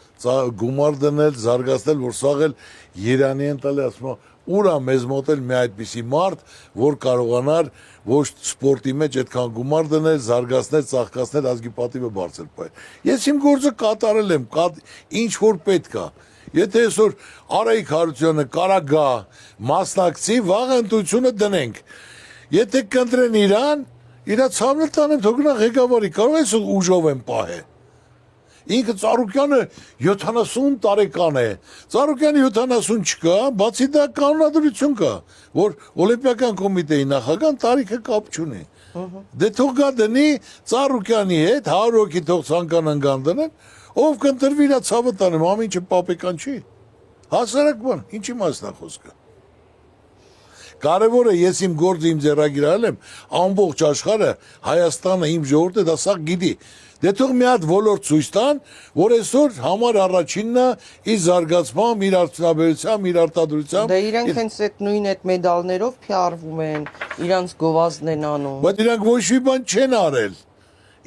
գումար դնել, զարգացնել, որ սաղ էլ Երանի են տալի, ասում ուր է մեզ մոտ էլ մի այդպիսի մարդ, որ կարողանար ոչ սպորտի մեջ այդքան գումար դնել, զարգացնել, ծաղկացնել, ազգի պատիվը բարձր պահել։ Ես իմ գործը կատարել եմ, ինչ որ պետք է։ Եթե այսօր Արայք Հարությունյանը կարա գա մասնակցի, վաղ ընտրությունը դնենք։ Եթե կընտրեն իրան, իրա ցավն տանեմ, թող գնա ղեկավարի, կարող է ուժով են պահել։ Ինքը Ծառուկյանը 70 տարեկան է։ Ծառուկյանը 70 չկա, բացի դա կանոնադրություն կա, որ օլիմպիական կոմիտեի նախագահան տարիքը կապ չունի։ Դե թող գա դնի Ծառուկյանի հետ 100 հոգի թող ցանկանան գանդնեն, ով կընտրվի իրա ցավը տանեմ, ամինչը պապեկան չի։ Հասարակ բան, ինչի մասն է խոսքը։ Կարևորը ես իմ գործը իմ ձեռագիրել եմ, ամբողջ աշխարհը, Հայաստանը, իմ ժողովուրդը դա սա գիտի։ Դե թող մի հատ ոլորտ ցույց տան, որ այսօր համար առաջինն է իր զարգացմամբ, իր արդյունաբերությամբ, իր արտադրությամբ։ Դե իրենք հենց այդ նույն այդ մեդալներով փյարվում են, իրանց գովազդն են անում։ Բայց իրանք ոչ մի բան չեն արել։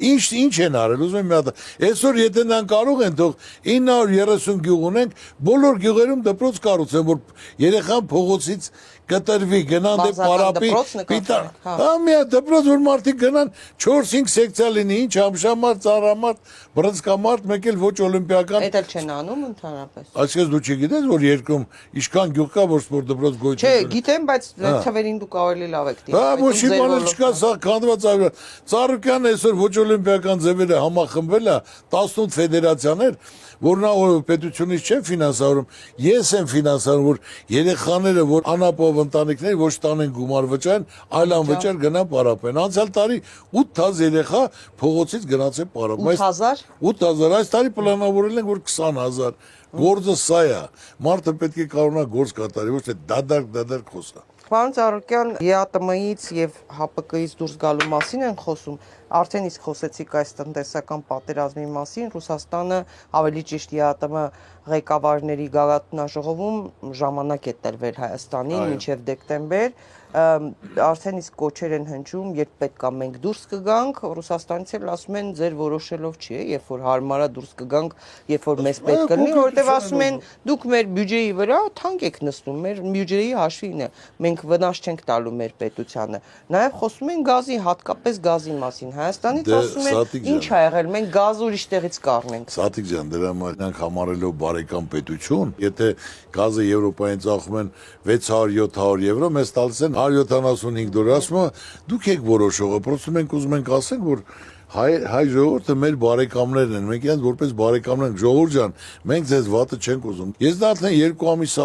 Ինչ են արել, ուզում եմ մի հատ։ Այսօր եթե նրանք կարող են, թող 930 գյուղ ունենք, բոլոր գյուղերում դպրոց կառուցեն, որ երեխան փողոցից կտրվի, գնան դե պարապի, պիտան։ Հա մի հատ դպրոց, որ մարդիկ գնան 4-5 սեկցիա լինի, ինչ ամշամարտ, ծառամարտ, բռնցքամարտ, մեկ էլ ոչ օլիմպիական։ Էդ էլ չեն անում ընդհանրապես։ Այսինքն դու չգիտես, որ երկրում ինչքան գյուղ կա, որ սպորտ դպրոց գոյություն Չէ, գիտեմ, բայց թվերին դուք ավելի լավ եք Հա, ոչ մի բան չկա, սա քանդված այլ։ Ծառուկյանը այսօր ոչ օլիմպիական ձևերը համախմբել է 18 ֆեդերացիաներ, որ նա պետությունից չեն ֆինանսավորում, ես եմ ֆինանսավորում, որ երեխաները, որ անապահով ընտանիքներ ոչ տանեն գումար վճարեն, այլ անվճար գնան պարապեն։ Անցյալ տարի 8000 երեխա փողոցից գնացել պարապ։ 8000 8000, այս տարի պլանավորել են, որ 20000։ Գործը սա է։ Մարդը պետք է կարողանա գործ կատարի, ոչ թե դադար խոսա։ Պարոն Ծառուկյան, ԵԱՏՄ-ից եւ ՀԱՊԿ-ից դուրս գալու մասին են խոսում։ Արդեն իսկ խոսեցիք այս տնտեսական պատերազմի մասին։ Ռուսաստանը, ավելի ճիշտ ԵԱՏՄ ղեկավարների գաղափարաժողովում ժամանակ է տրվել Հայաստանին մինչև դեկտեմբեր։ Արդեն իսկ կոչեր են հնչում, երբ պետք է մենք դուրս կգանք, Ռուսաստանից էլ ասում են ձեր որոշելով չի, երբ որ հարմարա դուրս կգանք, երբ որ մեզ պետք կլինի, որովհետև ասում են դուք մեր բյուջեի վրա թանկ եք նստում, մեր բյուջեի հաշվին է, մենք վնաս չենք տալու մեր պետությանը։ Նաև խոսում են գազի, հատկապես գազի մասին։ Հայաստանից ասում են ինչ ա եղել, մենք գազը ուրիշ տեղից կառնենք։ Սատիկ ջան, դրա համար նրանք համարելով բարեկամ պետություն, եթե գազը Եվրոպայից ծախում են 600-700 եվրո, մեզ տալիս են 175 դոլար, ասում եմ, դուք եք որոշողը, պրոստը մենք ուզում ենք ասենք, որ հայ ժողովուրդը մեր բարեկամներն են, մենք իրենց որպես բարեկամներ ենք, ժողովուրդ ջան, մենք ձեզ վատը չենք ուզում։ Ես դա արդեն 2 ամիս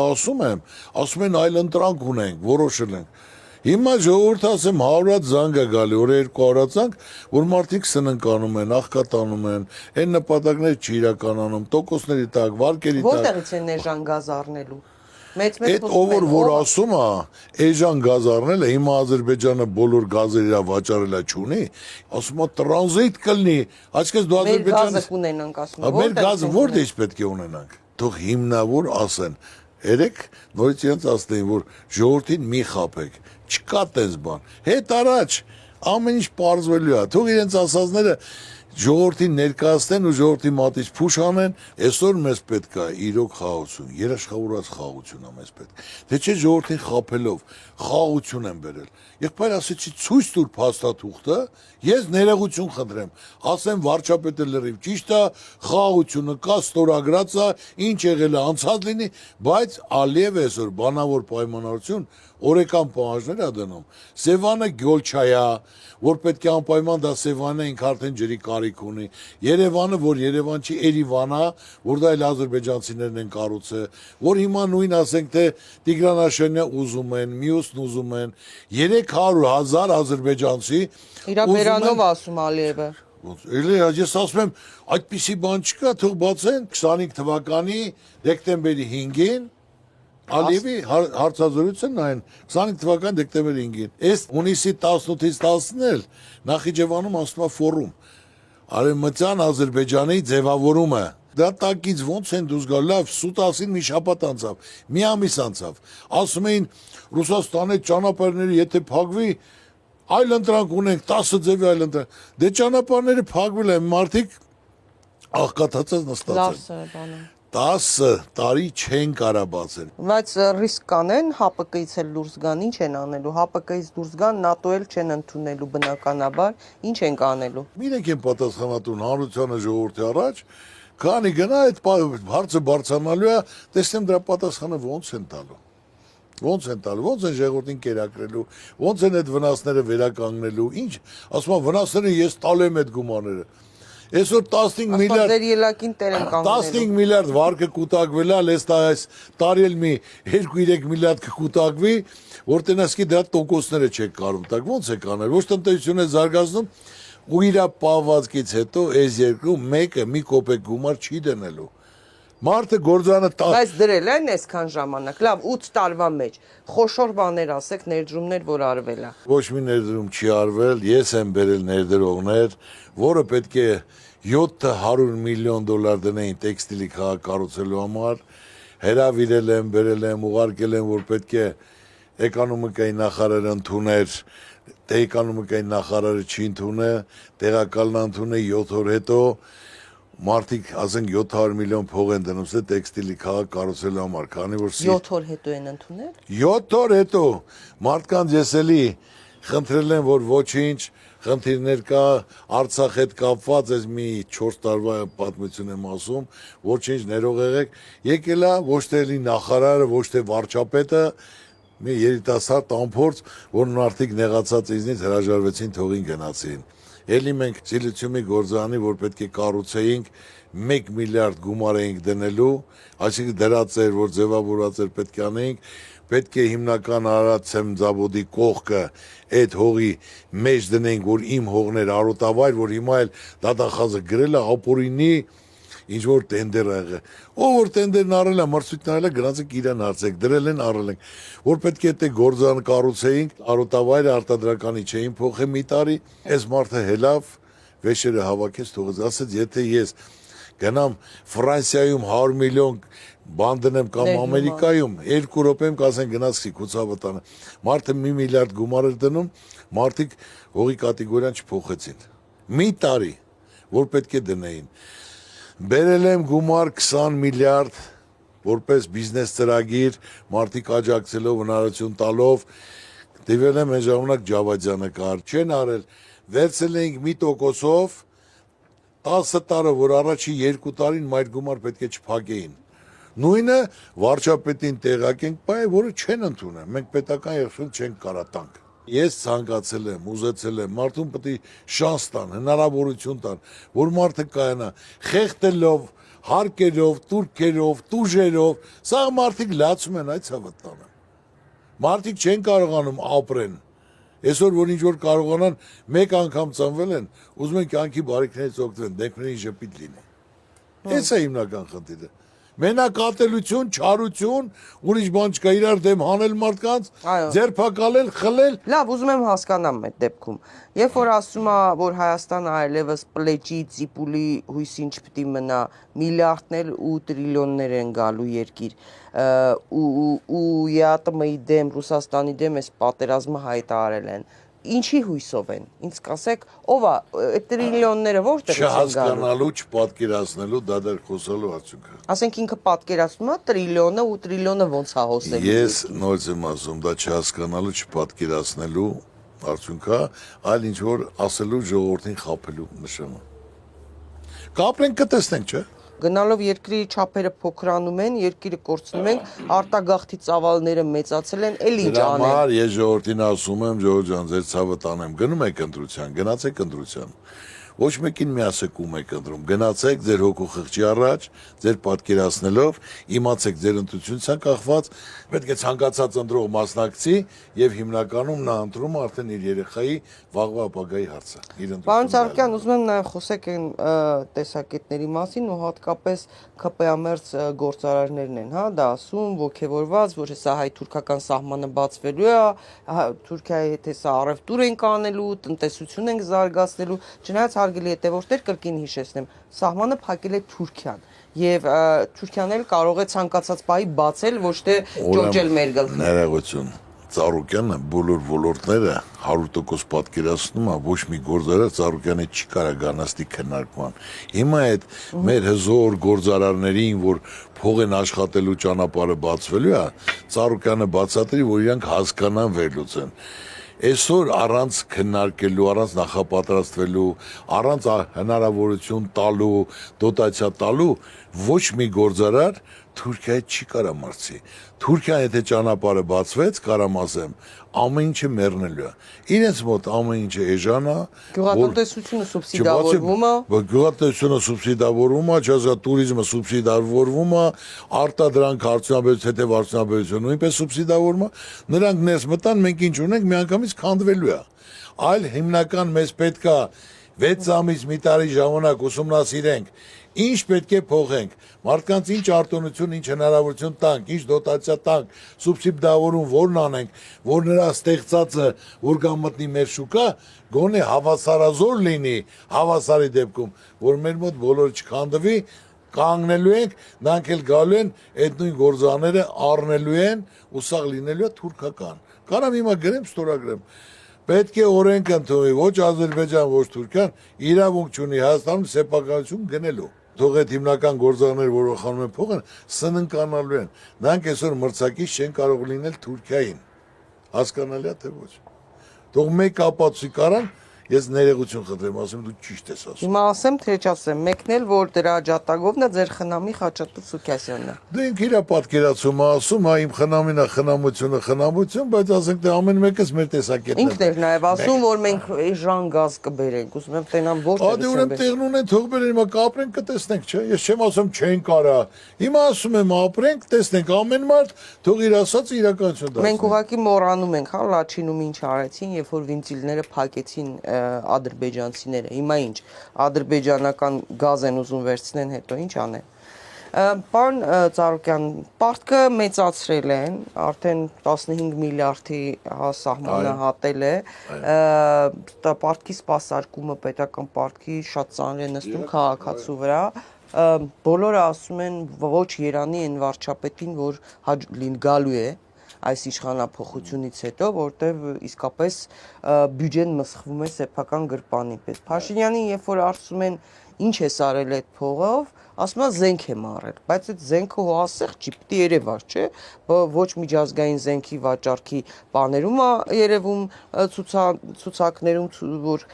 ասում են այլ ընտրանք ունենք, որոշել ենք։ Հիմա ժողովուրդը ասեմ 100 զանգ է գալի, օրը 200 զանգ, որ մարդիկ սննկանում են, աղքատանում են, այն նպատակները չիրականանում, տոկոսների տակ, վարկերի տակ։ Որտեղից են էժան գազ առնելու։ Մեծ Այդ ով որ ասում է, էժան գազ առնել է, հիմա Ադրբեջանը բոլոր գազերը իրա վաճառելա չունի, ասում է տրանզիտ կլինի, այսինքն դու Մեր գազը Ադրբեջանից կունենանք, ասում են։ մեր գազը որտեղից պետք է ունենանք։ Թող հիմնավոր ասեն, երեք նորից իրենց ասնեին, որ ժողովրդին մի խաբեք, չկա տես բան։ Հետ առաջ ամեն ինչ պարզվելու է։ Թող իրենց ասածները ժողովրդին ներկայացնեն ու ժողովրդի մատից փուշ անեն, այսօր մեզ պետք է իրոք խաղաղություն, երաշխավորած խաղաղություն է մեզ պետք։ Դե չէ ժողովրդին խաբելով խաղաղություն են բերել։ Եղբայր ասեցի ցույց տուր փաստաթուղթը, ես ներողություն խնդրեմ, ասեմ վարչապետը լրիվ ճիշտ է, խաղաղությունը կա, ստորագրած է, ինչ եղել է անցած լինի, բայց Ալիև այսօր բանավոր պայմանավորություն օրեկան պահանջներ է դնում։ Սևանը Գյոլչայա, որ պետք է անպայման դա Սևանը ինքը արդեն ջրի կարիք ունի։ Երևանը, որ Երևան չի, Երևանա, որ դա էլ ադրբեջանցիներն են կառուցել, որ հիմա նույն ասենք թե Տիգրանաշենը ուզում են, մյուսն ուզում են, 300,000 ադրբեջանցի Իրա բերանով ասում Ալիևը։ Էլի ես ասում եմ, այդպիսի բան չկա, թող բացեն 25 թվականի դեկտեմբերի 5-ին Ալիևի հարցազրույցն այն 25 թվականի դեկտեմբերի 5-ին։ Այս հունիսի 18-ից 10-ն էլ Նախիջևանում ասում է ֆորում։ Արևմտյան Ադրբեջանի ձևավորումը։ Դա տակից ոնց են դուրս գալ, լավ, սուտասին մի շաբաթ անցավ, մի ամիս անցավ։ Ասում էին Ռուսաստանի ճանապարհները եթե փակվի, այլ ընտրանք ունենք 10 ձևի այլ ընտրանք։ Դե ճանապարհները փակվել են, մարդիկ աղքատացած նստած Լավ են։ սա է բանը։ 10 տարի չեն կարա բացել։ Բայց ռիսկ կանեն ՀԱՊԿ-ից էլ դուրս գան, ինչ են անելու։ ՀԱՊԿ-ից դուրս գան, ՆԱՏՕ էլ չեն ընդունելու բնականաբար, ինչ են կանելու։ Իրենք են պատասխանատուն հանրությանը ժողովրդի առաջ, քանի գնա այդ հարցը բարձրանալու է, տեսնեմ դրա պատասխանը ոնց են տալու։ Ոնց են տալու, ոնց են ժողովրդին կերակրելու, ոնց են այդ վնասները վերականգնելու, ինչ, ասում եմ վնասները ես տալու եմ այդ գումարները։ Այսօր 15 միլիարդ Ձեր ելակին տեր են կանգնելու։ 15 միլիարդ վարկը կուտակվել է, լես այս տարի էլ մի 2-3 միլիարդ կկուտակվի, որ տնասկի դրա տոկոսները չեք կարող տակ, ո՞նց է կանել, ոչ տնտեսությունը զարգացնում ու իր պահվածքից հետո այս երկրում մեկը մի կոպեկ գումար չի դնելու։ Մարդը գործանը Բայց դրել են այսքան ժամանակ, լավ 8 տարվա մեջ, խոշոր բաներ ասեք, ներդրումներ, որ արվել է։ Ոչ մի ներդրում չի արվել, ես եմ բերել ներդրողներ, որը պետք է 700 միլիոն դոլար դնեին տեքստիլի քաղաք կառուցելու համար, հրավիրել եմ, բերել եմ, ուղարկել եմ, որ պետք է էկոնոմիկայի նախարարը ընդուներ, թե էկոնոմիկայի նախարարը չի ընդունե, տեղակալն ընդունե 7 օր հետո մարդիկ ասենք 700 միլիոն փող են դնում սա տեքստիլի քաղաք կառուցելու համար, քանի որ 7 օր հետո են ընդունել։ 7 օր հետո մարդկանց ես էլի խնդրել եմ, որ ոչինչ խնդիրներ կա Արցախ հետ կապված, այս մի 4 տարվա պատմություն եմ ասում, ոչինչ ներող եղեք, եկել է ոչ թե էլի նախարարը, ոչ թե վարչապետը, մի երիտասարդ անփորձ, որն արդիկ նեղացած ինձնից հրաժարվեցին թողին գնացին։ Էլի մենք սիլիցիումի գործարանի, որ պետք է կառուցեինք 1 միլիարդ գումար էինք դնելու, այսինքն դրած էր, որ ձևավորած էր պետք է անեինք, պետք է հիմնական Արարատցեմ զավոդի կողքը այդ հողի մեջ դնենք, որ իմ հողներ արոտավայր, որ հիմա էլ դատախազը գրել է ապօրինի ինչ որ տենդեր ա եղել։ Ով որ տենդերն արել է, մրցույթն արել է, գնացեք իրան հարցեք, դրել են արել ենք, որ պետք է դե գործան կառուցեինք, արոտավայրը արտադրականի չէին փոխե մի տարի, այս մարդը հելավ, վեշերը հավաքեց, թողեց, ասեց, եթե ես գնամ Ֆրանսիայում 100 միլիոն բան դնեմ կամ Ամերիկայում 2 րոպեում կասեն գնացքի քուցավտանը։ Մարդը 1 միլիարդ գումար էր դնում, մարդիկ հողի կատեգորիան չփոխեցին։ Մի տարի, որ պետք է դնեին։ Բերել եմ գումար 20 միլիարդ որպես բիզնես ծրագիր, մարդիկ աջակցելով, հնարավորություն տալով, դիվել եմ այն ժամանակ Ջավադյանը կար, չեն արել, վերցել էինք մի տոկոսով 10 տարը, որ առաջի 2 տարին մայր գումար պետք է չփակեին։ Նույնը վարչապետին տեղակենք, բայց որը չեն ընդունել, մենք պետական երբեք չենք կարա տանք։ Ես ցանկացել եմ, ուզեցել եմ, մարդուն պետք է շանս տան, հնարավորություն տան, որ մարդը կայանա, խեղդելով, հարկերով, турքերով, տուժերով, սա մարդիկ լացում են այդ ցավտանը։ Մարդիկ չեն կարողանում ապրեն։ Այսօր որ ինչ որ կարողանան մեկ անգամ ծնվել են, ուզում են կյանքի բարիքներից օգտվեն, դեպքների ժպիտ լինի։ Այս է հիմնական խնդիրը։ Մենակատելություն, չարություն, ուրիշ բան չկա, իրար դեմ հանել մարդկանց, ձերբակալել, խլել։ Լավ, ուզում եմ հասկանամ այդ դեպքում։ Երբ որ ասում է, որ Հայաստանը այլևս պլեջի, ծիպուլի հույսին չպիտի մնա, միլիարդներ ու տրիլիոններ են գալու երկիր, ու ԵԱՏՄ-ի դեմ, Ռուսաստանի դեմ այս պատերազմը հայտարարել են։ Ինչի հույսով են։ Ինձ կասեք, ով է այդ տրիլիոնները որտեղից են գալու։ Չհասկանալու, չպատկերացնելու, դադար խոսալու արդյունքը։ Ասենք ինքը պատկերացնում է տրիլիոնը ու տրիլիոնը ոնց է հոսելու։ Ես նորից եմ ասում, դա չհասկանալու, չպատկերացնելու արդյունքը, այլ ինչ որ ասելու ժողովրդին խաբելու նշանը։ Կապրենք կտեսնենք, չէ՞։ Գնալով երկրի չափերը փոքրանում են, երկիրը կորցնում ենք, արտագաղթի ծավալները մեծացել են, էլ ինչ Դրա անեն։ համար ես ժողովրդին ասում եմ, ժողովուրդ ջան, ձեր ցավը տանեմ, գնում եք ընտրության, գնացեք ընտրության։ Ոչ մեկին մի ասեք ում եք ընտրում, գնացեք ձեր հոգու խղճի առաջ, ձեր պատկերացնելով, իմացեք ձեր ընտրությունից կախված, պետք է ցանկացած ընտրող մասնակցի եւ հիմնականում նա ընտրում արդեն իր երեխայի վաղվա ապագայի հարցը։ Պարոն Սարգսյան, ուզում եմ նաեւ խոսեք այն տեսակետների մասին ու հատկապես ԿՊԱ-մերձ գործարարներն են, հա, դա ասում, ողջևորված, որ հեսա հայ-թուրքական սահմանը բացվելու է, Թուրքիայի հետ հեսա առևտուր են կանելու, տնտեսություն են զարգացնելու, չնայած հարգելի հետևորդներ կրկին հիշեցնեմ, սահմանը փակել է Թուրքիան եւ Թուրքիան էլ կարող է ցանկացած բայի բացել, ոչ թե ջորջել մեր գլխին։ Ներողություն։ Ծառուկյանը բոլոր ոլորտները 100% պատկերացնում է, ոչ մի գործարար Ծառուկյանը չի կարող գանաստի քննարկման։ Հիմա այդ մեր հզոր գործարարներին, որ փող են աշխատելու ճանապարհը բացվելու է, Ծառուկյանը բացատրի, որ իրանք հասկանան վերլուծեն։ Այսօր առանց քննարկելու, առանց նախապատրաստվելու, առանց հնարավորություն տալու, դոտացիա տալու ոչ մի գործարար Թուրքիայի չի կարամ արծի։ Թուրքիան եթե ճանապարհը բացվեց, կարամ ասեմ, ամեն ինչը մեռնելու է։ Իրենց մոտ ամեն ինչը էժան է, Գյուղատնտեսությունը սուբսիդավորվում է։ Գյուղատնտեսությունը սուբսիդավորվում է, չասա տուրիզմը սուբսիդավորվում է, արտադրանք արդյունաբերություն, հետև արդյունաբերությունը նույնպես սուբսիդավորվում է։ Նրանք ներս մտան, մենք ինչ ունենք, միանգամից քանդվելու է։ Այլ հիմնական մեզ պետքա 6 ամիս մի տարի ժամանակ ուսումնասիրենք, ինչ պետք է փոխենք, մարդկանց ինչ արտոնություն, ինչ հնարավորություն տանք, ինչ դոտացիա տանք, սուբսիդավորում որն անենք, որ նրա ստեղծածը որ գա մտնի մեր շուկա, գոնե հավասարազոր լինի, հավասարի դեպքում, որ մեր մոտ բոլորը չքանդվի, կանգնելու ենք, նրանք էլ գալու են, այդ նույն գործաները առնելու են, ու սաղ լինելու է թուրքական։ Կարամ հիմա գրեմ, ստորագրեմ։ Պետք է օրենք ընդունի, ոչ Ադրբեջան, ոչ Թուրքիան, իրավունք չունի Հայաստանում սեփականություն գնելու։ Թող այդ հիմնական գործարանները, որ խանում են փողը, սննկանալու են։ Նրանք այսօր մրցակից չեն կարող լինել Թուրքիային։ Հասկանալի է թե ոչ։ Թող մեկ ապացույց կարան, ես ներողություն խնդրեմ, ասեմ դու ճիշտ ես ասում։ Հիմա ասեմ, թե չասեմ, մեկն էլ որ դրա ջատագովն է ձեր խնամի Խաչատուր Սուքասյանն է։ Դու ինք իր պատկերացումը ասում, հա իմ խնամին է խնամություն, բայց ասենք թե ամեն մեկս մեր տեսակետն է։ Ինքն էր նաև ասում, որ մենք էժան գազ կբերենք, ուզում եմ տենամ Ադե ուրեմն տեղն ունեն, թող բերեն, հիմա կապրենք, կտեսնենք, չէ։ Ես չեմ ասում չեն կարա։ Հիմա ասում եմ ապրենք, տեսնենք, ամեն մարդ թող իր ասածը իրականություն դարձնի։ Մենք ուղղակի մոռանում ենք, հա, Լաչինում ինչ արեցին, երբ որ վինտիլները փակեցին ադրբեջանցիները։ Հիմա ինչ, ադրբեջանական գազ են ուզում վերցնեն, հետո ինչ անեն։ Պարոն Ծառուկյան, պարտքը մեծացրել են, արդեն 15 միլիարդի սահմանը հատել է, պարտքի սպասարկումը պետական պարտքի շատ ծանր է նստում քաղաքացու վրա, բոլորը ասում են ոչ Երանի են վարչապետին, որ գալու է այս իշխանափոխությունից հետո, որտեղ իսկապես բյուջեն մսխվում է սեփական գրպանի պես։ Փաշինյանին երբ որ ասում են ինչ է արել այդ փողով, ասում է զենք եմ առել, բայց այդ զենքը հոասեղ չի, պիտի երևար, չէ, ոչ միջազգային զենքի վաճառքի բաներում է երևում ցուցակներում, որ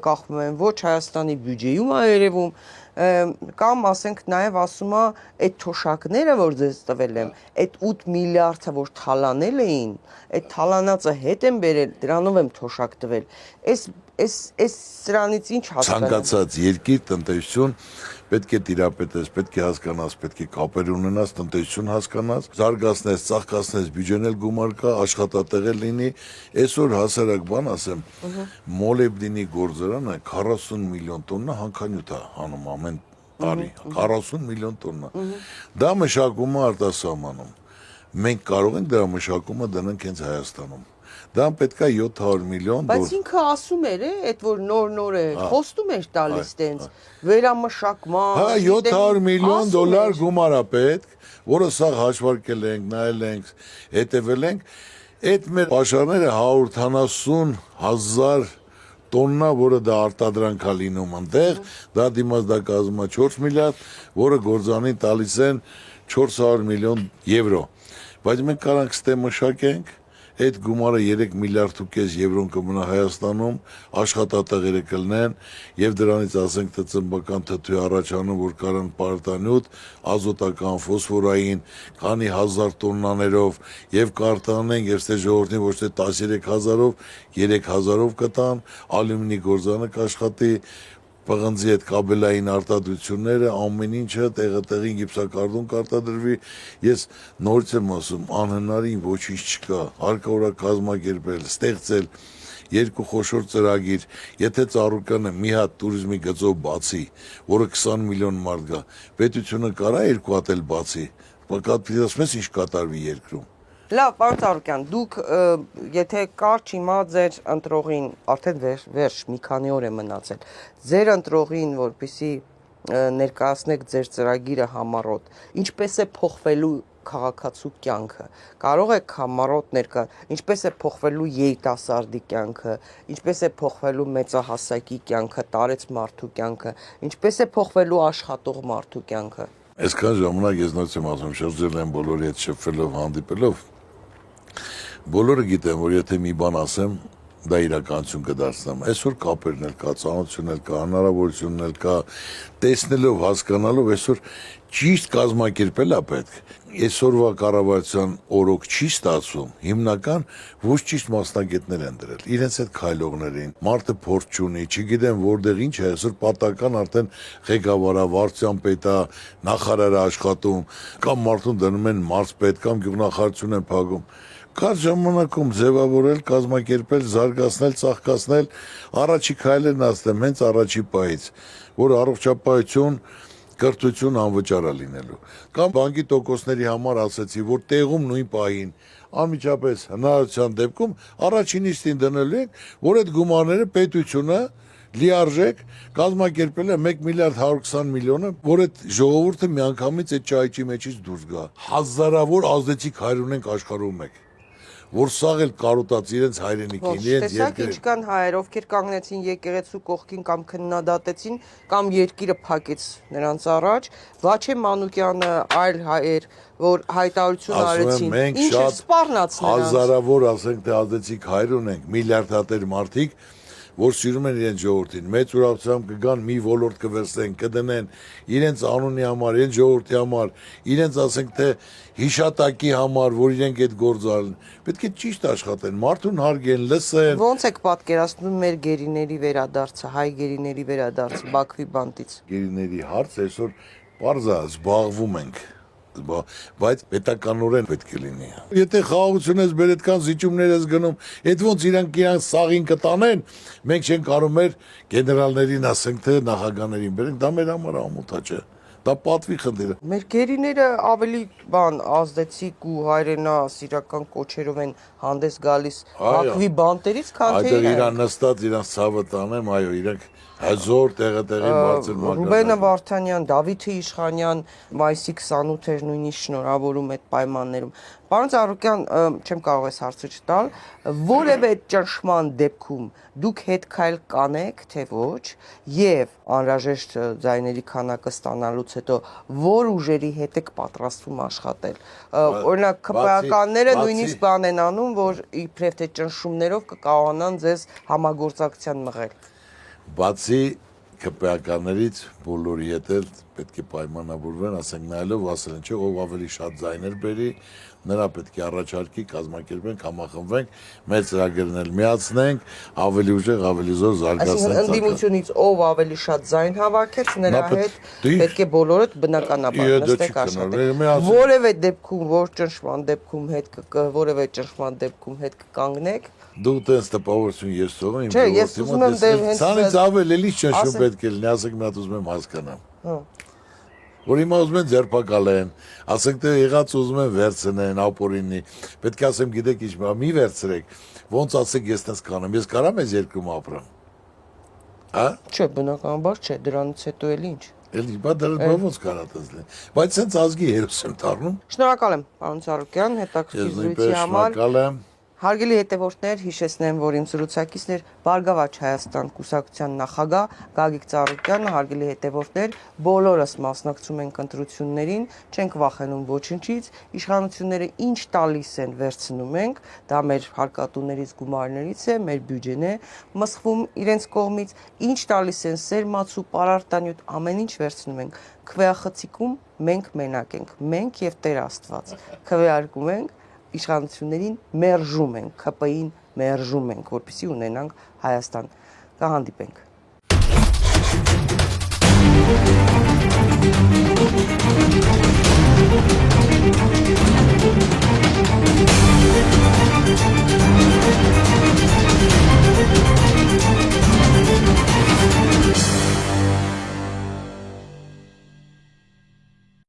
կախվում են, ոչ Հայաստանի բյուջեում է երևում, կամ ասենք նաև ասում է այդ թոշակները, որ ձեզ տվել եմ, այդ 8 միլիարդը, որ թալանել էին, այդ թալանածը հետ եմ բերել, դրանով եմ թոշակ տվել, այս սրանից ինչ հասկանում։ Ցանկացած երկիր տնտեսություն պետք է տիրապետես, պետք է հասկանաս, պետք է կապեր ունենաս, տնտեսություն հասկանաս, զարգացնես, ծաղկացնես, բյուջեն էլ գումար կա, աշխատատեղեր լինի։ Այսօր հասարակ բան ասեմ, մոլեբդինի գործարանը 40 միլիոն տոննա հանքանյութ է հանում ամեն տարի, 40 միլիոն տոննա։ Դա մշակումը արտասահմանում։ Մենք կարող ենք դրա մշակումը դնենք հենց Հայաստանում։ Դրան պետքա 700 միլիոն դոլար։ Բայց ինքը ասում էր, այդ որ նոր է, խոստում էր տալիս տենց վերամշակման։ Հա 700 միլիոն դոլար գումար է պետք, որը սա հաշվարկել ենք, նայել ենք, հետևել ենք։ Այդ մեր պաշարները 170,000 տոննա, որը դա արտադրանք է լինում այնտեղ, դա դիմաց դա կազմում է 4 միլիարդ, որը գործանին տալիս են 400 միլիոն եվրո։ Բայց մենք կարանք ստե մշակենք, այդ գումարը 3 միլիարդ ու կես եվրոն կմնա Հայաստանում, աշխատատեղերը կլինեն եւ դրանից ասենք թե ծմբական թթու առաջանում, որ կարան պարտանյութ, ազոտական, ֆոսֆորային, քանի հազար տոննաներով եւ կարտանեն եւ ստե ժողովրդին ոչ թե 13000-ով, 3000-ով կտան, ալյումինի գործանը կաշխատի, պղնձի այդ կաբելային արտադրությունները, ամեն ինչը տեղին գիպսակարդուն կարտադրվի, ես նորից եմ ասում, անհնարին ոչինչ չկա, հարկավոր է կազմակերպել, ստեղծել երկու խոշոր ծրագիր, եթե Ծառուկյանը մի հատ տուրիզմի գծով բացի, որը 20 միլիոն մարդ գա, պետությունը կարա երկու հատ էլ բացի, պատկերացնես ինչ կատարվի երկրում։ Լավ, պարոն Ծառուկյան, դուք եթե կարճ հիմա ձեր ընտրողին, արդեն վերջ մի քանի օր է մնացել, ձեր ընտրողին, որպեսզի ներկայացնեք ձեր ծրագիրը համառոտ, ինչպես է փոխվելու քաղաքացու կյանքը, կարող եք համառոտ ինչպես է փոխվելու երիտասարդի կյանքը, ինչպես է փոխվելու մեծահասակի կյանքը, տարեց մարդու կյանքը, ինչպես է փոխվելու աշխատող մարդու կյանքը։ Այսքան ժամանակ ես նույնիսկ եմ ասում, շրջել եմ բոլորի հետ շփվելով, հանդիպելով, բոլորը գիտեն, որ եթե մի բան ասեմ, դա իրականություն կդարձնեմ։ Այսօր կապերն էլ կա, ծանոթությունն էլ կա, հնարավորությունն էլ կա, տեսնելով, հասկանալով այսօր ճիշտ կազմակերպել է պետք։ Այսօրվա կառավարության օրոք չի ստացվում, հիմնական ոչ ճիշտ մասնագետներ են դրել, իրենց այդ քայլողներին, մարդը փորձ չունի, չգիտեմ որտեղ ինչ է, այսօր պատական արդեն ղեկավարա, վարչության պետա, նախարարը աշխատում, կամ մարդուն դնում են մարզպետ, կամ գյուղնախարարություն են փակում։ Կարճ ժամանակում ձևավորել, կազմակերպել, զարգացնել, ծաղկացնել, առաջի քայլերն ասեմ, հենց առաջի պահից, որ առողջապահություն, կրթություն անվճար է լինելու։ Կամ բանկի տոկոսների համար ասացի, որ տեղում նույն պահին, անմիջապես հնարավորության դեպքում առաջին իստին դնելու ենք, որ այդ գումարները պետությունը լիարժեք կազմակերպել է 1 միլիարդ 120 միլիոնը, որ այդ ժողովուրդը միանգամից այդ ճայճի մեջից դուրս գա։ Հազարավոր ազդեցիկ հայր ունենք աշխարհում մեկ, որ սաղ էլ կարոտած իրենց հայրենիքին, իրենց Տեսակ ինչքան հայեր, ովքեր կանգնեցին եկեղեցու կողքին կամ քննադատեցին, կամ երկիրը փակեց նրանց առաջ, Վաչե Մանուկյանը, այլ հայեր, որ հայտարարություն արեցին, ինչ է սպառնաց նրանց։ Հազարավոր, ասենք թե ազդեցիկ հայր ունենք, միլիարդատեր մարդիկ, որ սիրում են իրենց ժողովրդին, մեծ ուրախությամբ կգան, մի ոլորտ կվերցնեն, կդնեն իրենց անունի համար, իրենց ժողովրդի համար, իրենց ասենք թե հիշատակի համար, որ իրենք այդ գործը արեն, պետք է ճիշտ աշխատեն, մարդուն հարգեն, լսեն։ Ոնց եք պատկերացնում մեր գերիների վերադարձը, հայ գերիների վերադարձը Բաքվի բանտից։ Գերիների հարց այսօր պարզ է, զբաղվում ենք, բայց պետականորեն պետք է լինի։ Եթե խաղաղություն ես բեր այդքան զիջումներ ես գնում, այդ ոնց իրանք սաղին կտանեն, մենք չենք կարող մեր գեներալներին ասենք թե նախագաներին բերենք, դա մեր համար ամոթա չէ։ Դա պատվի խնդիր է։ Մեր գերիները ավելի ազդեցիկ ու հայրենասիրական կոչերով են հանդես գալիս Բաքվի բանտերից, քան թե այդտեղ իրան նստած, իրանց ցավը տանեմ, այո, իրենք հազոր տեղի բարձր մագազին։ Ռուբենը Վարդանյան, Դավիթը Իշխանյան մայիսի 28-էր նույնիսկ շնորհավորում այդ պայմաններում։ Պարոն Ծառուկյան, չեմ կարող այս հարցը չտալ, որևէ ճնշման դեպքում դուք հետ քայլ կանեք, թե ոչ, եւ անհրաժեշտ ձայների քանակը ստանալուց հետո որ ուժերի հետ եք պատրաստվում աշխատել։ Օրինակ ԿՊԱ-ականները նույնիսկ բան են անում, որ իբրև թե ճնշումներով կկարողանան ձեզ համագործակցության մղել։ Բացի ԿՊԱ-ականներից բոլորի հետ էլ պետք է պայմանավորվեն, ասենք նայելով ասել են, չէ, ով ավելի շատ ձայներ բերի, նրա պետք է առաջարկի, կազմակերպենք, համախմբվենք, մեր ծրագրերն էլ միացնենք, ավելի ուժեղ, ավելի զոր զարգացնենք։ Այսինքն ընդդիմությունից ով ավելի շատ ձայն հավաքեց, նրա հետ պետք է բոլորը բնականաբար նստեք աշխատեք։ Որևէ դեպքում, որ ճնշման դեպքում որևէ ճնշման դեպքում հետ կկանգնեք։ Դու տես տպավորություն ես թողում իմ Չէ, ես ուզում եմ դեռ հենց ցանից ավել էլի ճնշում պետք է լինի, ասենք մի հատ ուզում եմ հասկանամ։ Որ հիմա ուզում են ձերբակալեն, ասենք թե եղած ուզում են վերցնեն, ապօրինի, պետք է ասեմ գիտեք ինչ, մի վերցրեք, ոնց ասեք ես տես կանեմ, ես կարամ այս երկրում ապրեմ։ Հա? Չէ, բնականաբար չէ, դրանից հետո էլ ինչ։ Էլի, դա ոնց կարա տես լինի։ Բայց սենց ազգի հերոս եմ դառնում։ Շնորհակալ եմ, պարոն Ծառուկյան, հետաքրքիր զրույցի համար։ Շնորհակալ եմ։ Հարգելի հետևորդներ, հիշեցնեմ, որ իմ զրուցակիցն էր Բարգավաճ Հայաստան կուսակցության նախագահ Գագիկ Ծառուկյանը, հարգելի հետևորդներ, բոլորս մասնակցում ենք ընտրություններին, չենք վախենում ոչնչից, իշխանությունները ինչ տալիս են վերցնում ենք, դա մեր հարկատուներից գումարներից է, մեր բյուջեն է մսխվում իրենց կողմից, ինչ տալիս են սերմացու, պարարտանյութ, ամեն ինչ վերցնում ենք, քվեախցիկում մենք մենակ ենք, մենք եւ Տեր Աստված, քվեարկում ենք իշխանություններին մերժում ենք, ԿՊ-ին մերժում ենք, որպեսզի ունենանք Հայաստան։ Կհանդիպենք։